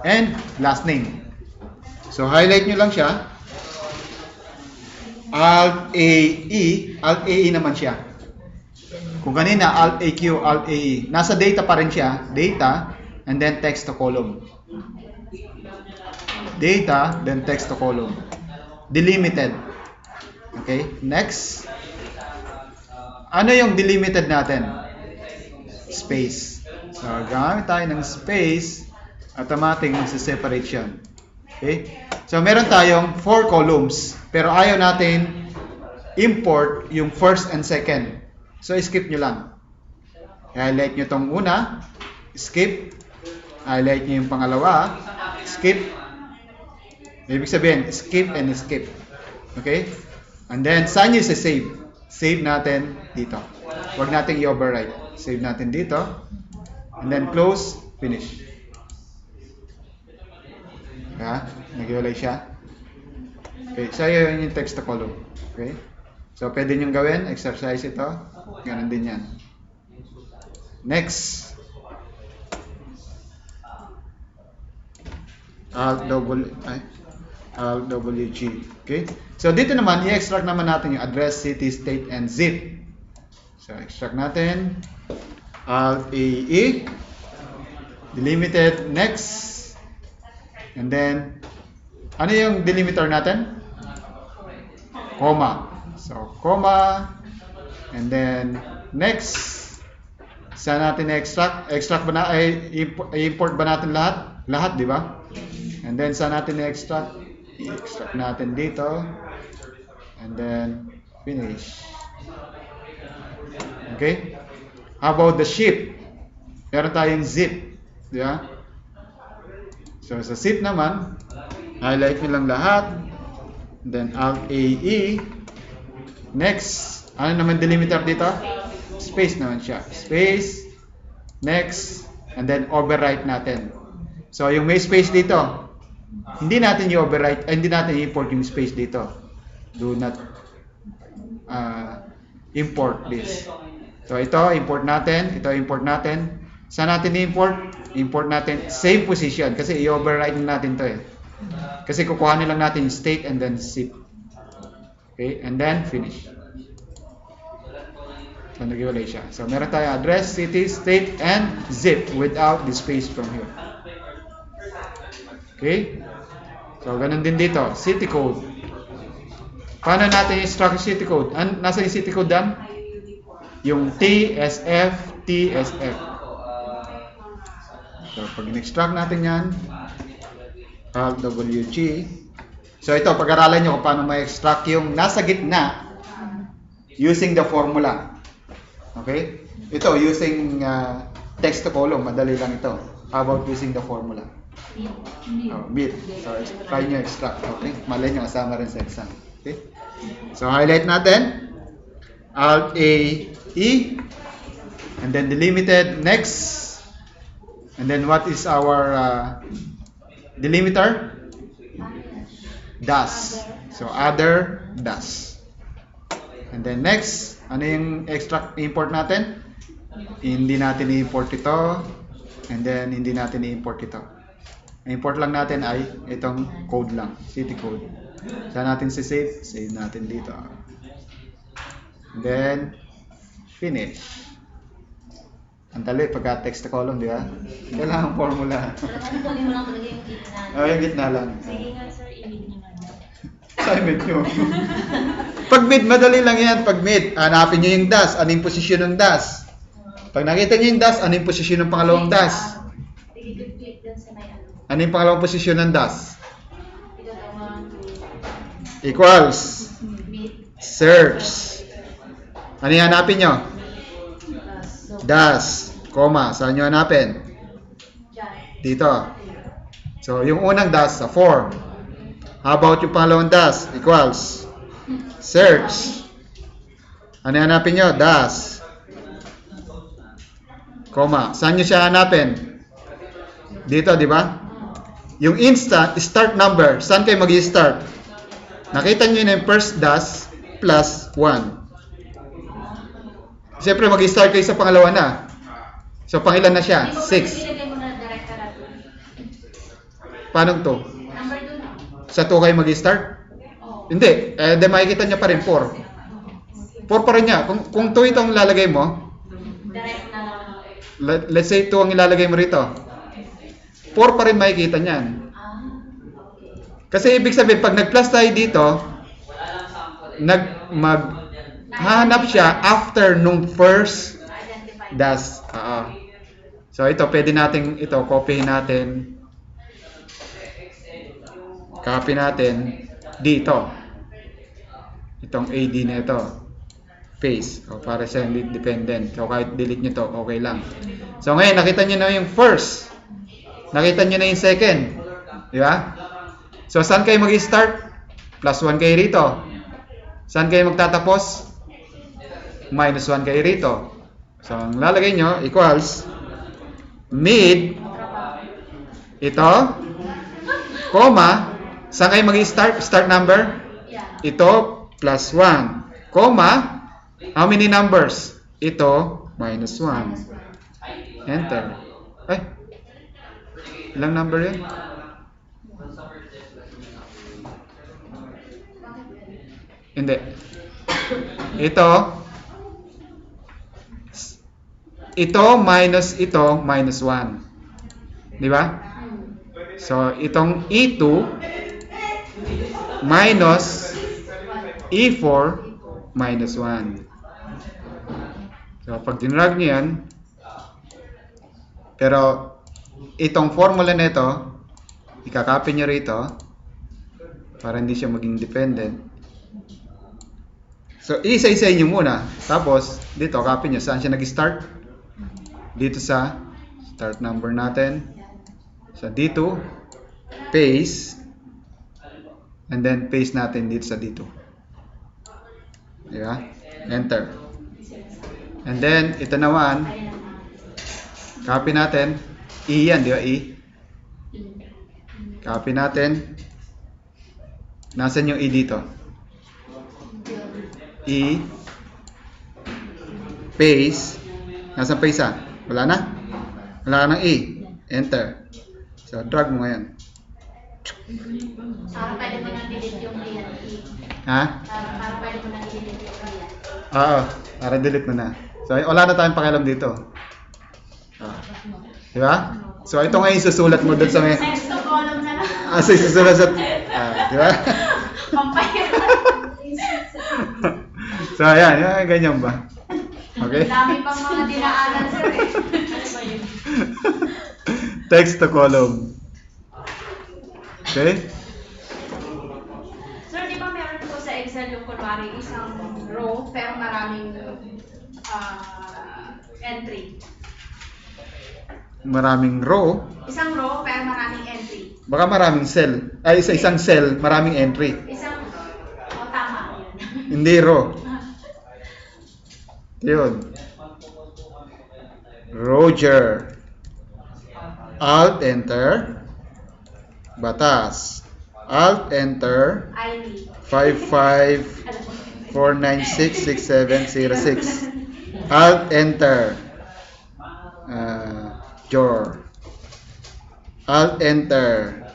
A: and last name. So, highlight nyo lang siya. Alt-AE, Alt-AE naman siya. Kung kanina, Alt-AQ, Alt-AE. Nasa data pa rin siya, data, and then text to column. Data, then text to column. Delimited. Okay, next. Ano yung delimited natin? Space. So, gamit tayo ng space. Automatic magse-separate siya. Okay? So, meron tayong 4 columns. Pero ayaw natin import yung first and second. So, skip nyo lang. I-highlight nyo tong una. Skip. Highlight nyo yung pangalawa. Skip. Ibig sabihin, skip and skip. Okay? And then, saan nyo save? Save natin dito. Huwag natin i-overwrite. Save natin dito. And then, close. Finish. Nag-iwalay siya. Okay, so yun yung text to column. Okay? So, pwede nyo gawin. Exercise ito. Ganun din yan. Next. Alt-WG. Okay? So, dito naman, i-extract naman natin yung address, city, state, and zip. So, extract natin. Alt-AE. Delimited. Next. And then, ano yung delimiter natin? Comma. So, comma. And then, next. Saan natin extract? Extract ba na? I-import ba natin lahat? Lahat, di ba? And then, saan natin i-extract? I-extract natin dito. And then, finish. Okay? How about the ship? Meron tayong zip. Di ba? So, sa zip naman, highlight nyo lang lahat. Then, Alt-AE. Next. Ano naman delimiter dito? Space naman siya. Space. Next. And then, overwrite natin. So, yung may space dito, hindi natin i-overwrite, hindi natin i-import yung space dito. Do not import this. So, ito, import natin. Ito, import natin. Saan natin i-import? Import natin same position kasi i-overwrite natin to eh. Kasi kukuha lang natin yung state and then zip. Okay, and then finish. So, nag-iwalay siya. So, meron tayo address, city, state, and zip without the space from here. Okay? So, ganun din dito. City code. Paano natin i-extract yung city code? Nasa yung city code dan? Yung TSF, TSF. So, pag in-extract natin yan, Alt-WG. So, ito, pag-aralan nyo kung paano ma-extract yung nasa gitna using the formula. Okay? Ito, using text to column. Madali lang ito. How about using the formula? Mid. So, try nyo extract. Okay? Malay nyo, kasama rin sa exam. Okay? So, highlight natin. Alt-A-E. And then delimited. Next. And then, what is our delimiter? Dash. So, other dash. And then, next. Ano yung extract import natin? Hindi natin i-import ito. And then, hindi natin i-import ito. Import lang natin ay itong code lang. City code. Saan natin si-save? Save natin dito. And then, finish. Ang dali pagka text to column, di ba? Kailangan formula.
B: Tuloy mo lang talaga yung gitna.
A: Yung gitna lang.
B: Sige nga sir, i-mid nyo nga.
A: Assignment nyo. Pag mid, madali lang yan. Pag mid, hanapin nyo yung dash. Ano yung posisyon ng dash? Pag nakita nyo yung dash, ano yung posisyon ng pangalawang dash?
B: Click dun sa may ano.
A: Ano yung pangalawang posisyon ng dash?
B: Ito naman.
A: Equals.
B: Mid.
A: Search. Ano yung hanapin nyo? Dash. Comma. Saan nyo hanapin?
B: Diyan.
A: Dito. So, yung unang dash sa 4. How about yung pangalawang dash? Equals. Search. Ano yung hanapin nyo? Dash. Comma. Saan nyo siya hanapin? Dito, di ba? Yung instant, start number. Saan kayo mag-i-start? Nakita nyo yun yung first dash plus 1. Siyempre, mag-i-start kayo sa pangalawa na. So, pangilan na siya? 6.
B: Ilagay mo na direct na
A: Paano to?
B: number dun.
A: Sa 2 kayo mag-i-start?
B: Oo.
A: Hindi. Then makikita niya pa rin 4. 4 pa rin niya. Kung 2 itong lalagay mo,
B: Direct na.
A: let's say 2 ang ilalagay mo rito. 4 pa rin makikita niyan.
B: Okay.
A: Kasi ibig sabihin, pag nag-plus tayo dito, hahanap siya after nung first
B: Identify.
A: dash. So ito, pwede natin ito, copyhin natin copy natin dito. Itong AD na ito. Paste. O, para sa dependent. So, kahit delete nyo to, okay lang. So, ngayon, nakita nyo na yung first. Nakita nyo na yung second. Di ba? So, saan kayo mag-start? +1 kayo rito. Saan kayo magtatapos? -1 kayo rito. So, ang lalagay nyo, equals mid, ito, comma, saan kayo mag-start? Start number? Ito, +1, comma, how many numbers? Ito, -1. Enter. Ay, ilang number yun? Hindi. Ito minus ito, -1. Di ba? So, itong E2 minus E4 -1. So, pag dinrag nyo yan, pero itong formula nito, ikakopy nyo rito para hindi siya maging dependent. So, isa-isa nyo muna. Tapos, dito, copy nyo. Saan siya nag-start? Dito sa start number natin. So, dito, paste. And then, paste natin dito sa dito. Diba? Enter. And then, ito naman, copy natin. E yan, di ba? E. Copy natin. Nasaan yung E dito? E. Paste. Nasaan pa isa? Wala na? Wala ka ng E. Enter. So, drag mo ngayon.
B: Para pwede mo nang delete yung E.
A: Ha?
B: Para pwede mo nang delete yung E.
A: Oo. Para delete mo na. So, wala na tayong pakialam dito. Di ba? So, ito nga yung susulat mo doon sa may...
B: Next to column na lang.
A: So, susulat sa... di ba?
B: Pampahirap.
A: So, ayan. Ganyan ba? Okay?
B: Dami pang mga dinaanan sir eh. Ano ba yun?
A: Text to column. Okay?
B: Sir, di ba meron po sa Excel yung kunwari isang row pero maraming entry?
A: Maraming row.
B: Isang row pero maraming entry.
A: Baka maraming cell. Ay, isang cell, maraming entry.
B: Isang tama.
A: Hindi row. Yun. Roger. Alt, enter. Batas. Alt, enter.
B: ID.
A: 5549666706. Alt, enter. Jor. Alt, enter.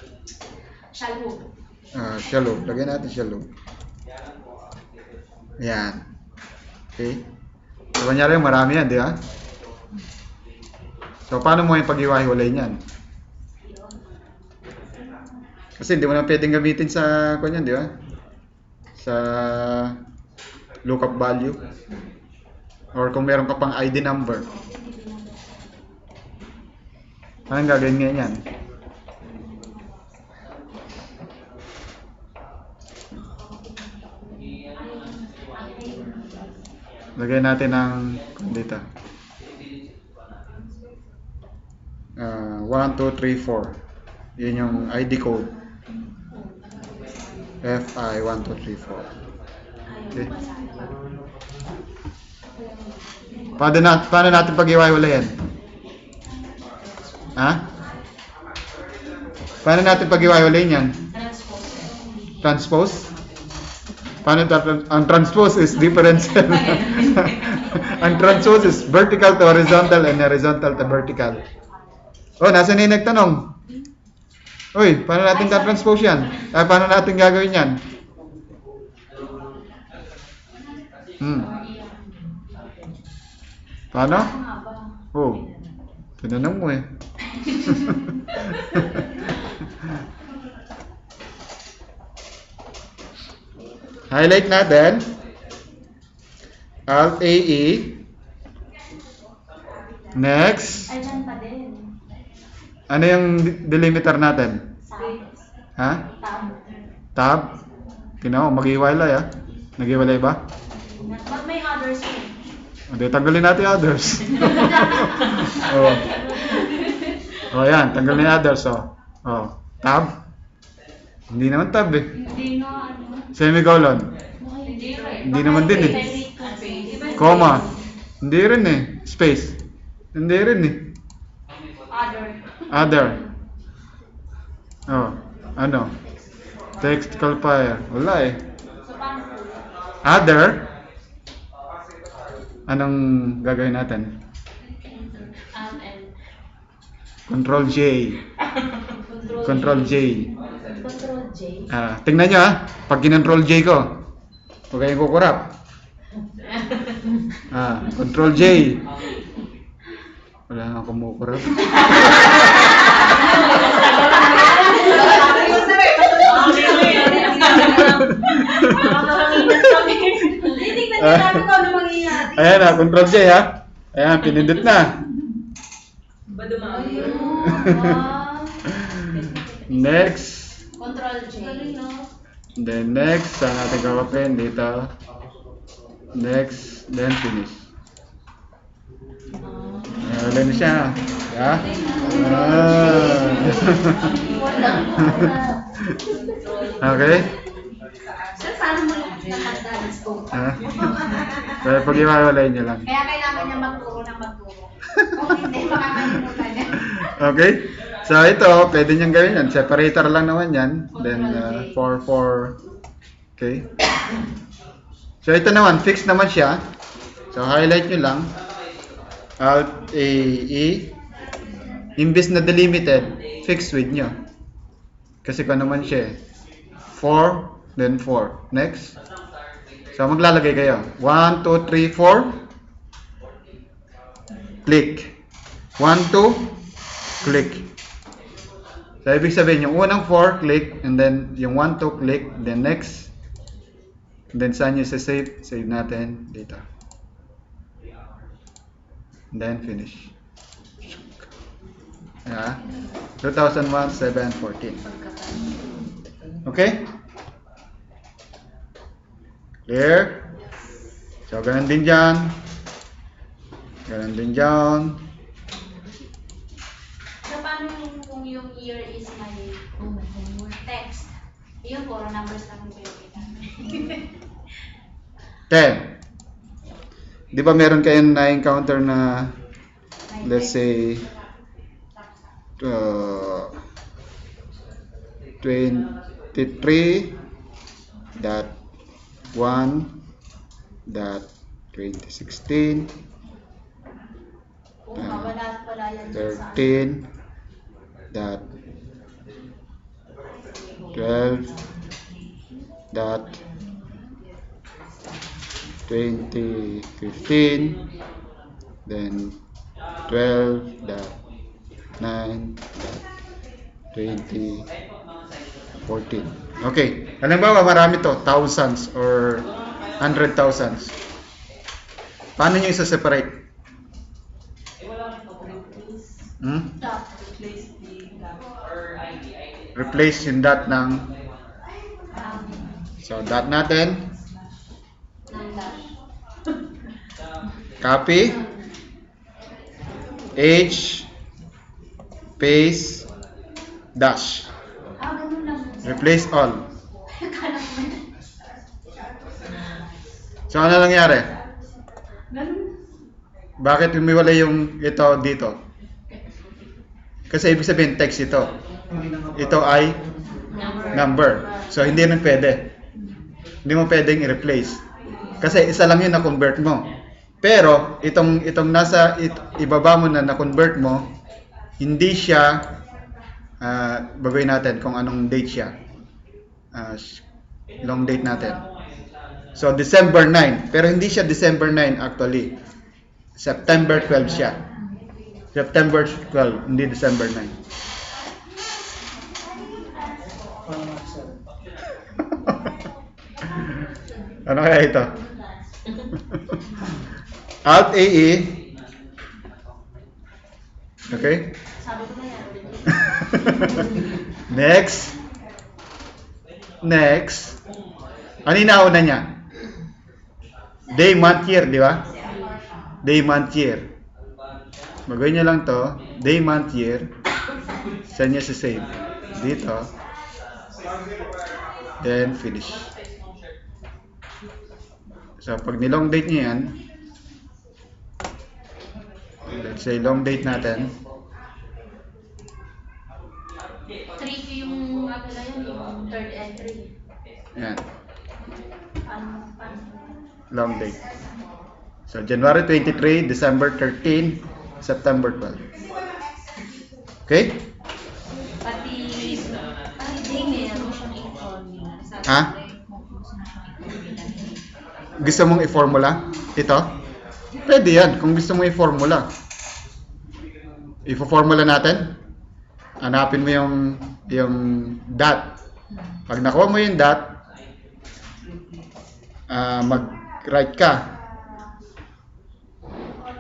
B: Shalhoub.
A: Shalom. Lagyan natin shalom. Ayan. Okay. So, kanyari marami yan, di ba? So, paano mo yung pag-iwahiwalay niyan? Kasi hindi mo na pwedeng gamitin sa kanyan, di ba? Sa lookup value. Or kung meron ka pang ID number. Anong gagawin ngayon yan? Lagay natin ng dito. 1, 2, 3, 4. Yun yung ID code. FI 1, 2, 3, 4. Okay. Paano natin pag-iwahiwalayan? Ha? Paano natin pag-iwahiwalayan yan? Transpose? Paano ang transpose is differential. Ang transpose is vertical to horizontal and horizontal to vertical. Oh, nasa na yung nagtanong? Uy, paano natin transpose yan? Paano natin gagawin yan? Paano? Oh, tinanong mo eh. Highlight natin. Alt AE. Next.
B: Ay, dyan pa din.
A: Ano yung delimiter natin?
B: Tab.
A: Ha?
B: Tab.
A: Tab. Tingnan mo, mag-iwalay ah. Nag-iwalay ba?
B: Ba't may others yun?
A: Hindi, tanggalin natin yung others. Oh. Oh, yan. Tanggalin yung others. Oh. Oh. Tab. Hindi naman tab eh.
B: Hindi nga ano.
A: Semicolon.
B: Hindi rin.
A: Hindi naman din eh. Comma. Hindi rin eh. Space. Hindi rin eh.
B: Other.
A: Other. Oh. Ano? Text qualifier. Wala eh.
B: So, paano?
A: Other. Anong gagawin natin?
B: And
A: Control J. Control J.
B: Control J.
A: Tingnan nyo ah. Pag kinontrol J ko, huwag kayong kukurap. Control J. Wala nga kumukurap.
B: Titignan niyo natin kung ano mangyayari.
A: Ayan na, Control J ha. Ayan, pinindot na. Next.
B: Control J.
A: Then next, saan natin gawin dito? Next, then finish. Wala na siya. Yeah? Okay?
B: Sir, paano mo natagdagan scope?
A: Kaya pag iwawalay niyo lang.
B: Kaya kailangan niya magturo ng magturo. Kung hindi, makakalimutan niya.
A: Okay? So ito, pwede niyang gawin yan. Separator lang naman yan. Then, okay? So ito naman, fixed naman siya. So highlight nyo lang. Alt A, E. Imbis na delimited, fixed with nyo. Kasi kung naman siya 4, then 4. Next. So maglalagay kayo. 1, 2, 3, 4. Click. 1, 2. Click. So ibig sabihin, yung unang 4, click. And then yung 1, 2, click. Then next. And then saan nyo save? Save natin dito. And then finish. Yeah. 2001, 7, 14. Okay? Clear? So, ganun din dyan. Ganun din dyan.
B: So, paano kung yung year is may text? Yun, puro numbers lang yung pinakita.
A: 10. Di ba meron kayong na-encounter na, let's say, 23.1.2016,
B: Kung wala yan dyan sa
A: 13 dot 12 dot 2015, then 12 dot 9 dot 2014. Okay, halimbawa marami to, thousands or 100,000s. Paano nyo isa-separate?
B: dot.
A: Replace yung dot ng, so dot natin,
B: Ng dash.
A: copy, H, paste, dash.
B: Ganun lang.
A: Replace all.
B: Akala ko man.
A: So ano nangyari?
B: Ganun.
A: Bakit umiwalay yung ito dito? Kasi ibig sabihin text ito. Ito ay number. So hindi na pwede. Hindi mo pwedeng i-replace. Kasi isa lang yun na-convert mo. Pero itong nasa ibaba mo na na-convert mo, hindi siya baguhin natin kung anong date siya. Long date natin. So December 9, pero hindi siya December 9 actually. September 12 siya. September 12, hindi December 9. Ano kaya ito? Alt AE. Okay?
B: Sabi ko na yan.
A: Next. Next. Ano yung nauna niya? Day, month, year, di ba? Day, month, year. Magawin niyo lang to. Day, month, year. Saan niya save? Dito. Then, finish. So, pag nilong date niya yan, let's say long date natin.
B: Tricky yung ano na yun, yung third entry.
A: Yan.
B: Paano?
A: Long date. So, January 23, December 13, September 12. Okay?
B: Pati day meron mo siyang i-formula.
A: Ha? Gusto mong i-formula? Ito? Pwede yan kung gusto mong i-formula. I-formula natin. Hanapin mo yung dot. Pag nakuha mo yung dot, mag-right ka.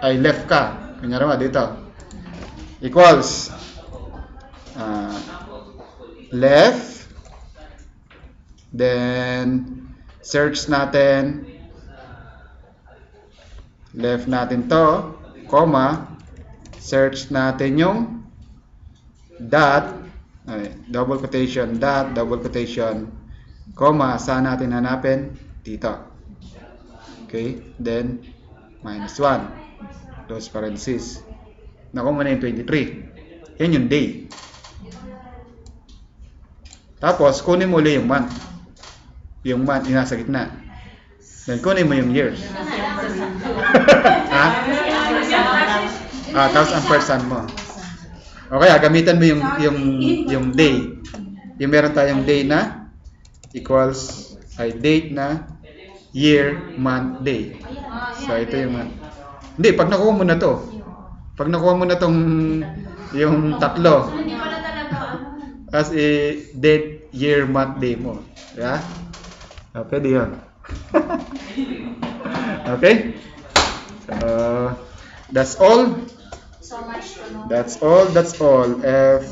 A: Ay, left ka. Kunyari mo, dito. Equals. Left. Then, search natin. Left natin to. Comma. Search natin yung dot. Ay, double quotation. Dot, double quotation. Comma. Saan natin hanapin? Dito. Okay. Then, minus 1. Close parenthesis. Nakuha mo na yung 23. Yan yung day. Tapos, kunin mo ulit yung month. Yung month, yung nasa gitna. Then, kunin mo yung years. Ha? Tapos ang percent mo. Okay, gamitan mo yung day. Yung meron tayong day na equals, ay date na year, month, day. So, ito yung month. Hindi, pag nakuha mo na to. Pag nakuha mo na tong yung tatlo.
B: Hindi pala talaga
A: As a date, year, month, day mo. Yeah? Pwede yun. Okay? So, that's all.
B: so much to know.
A: That's all. F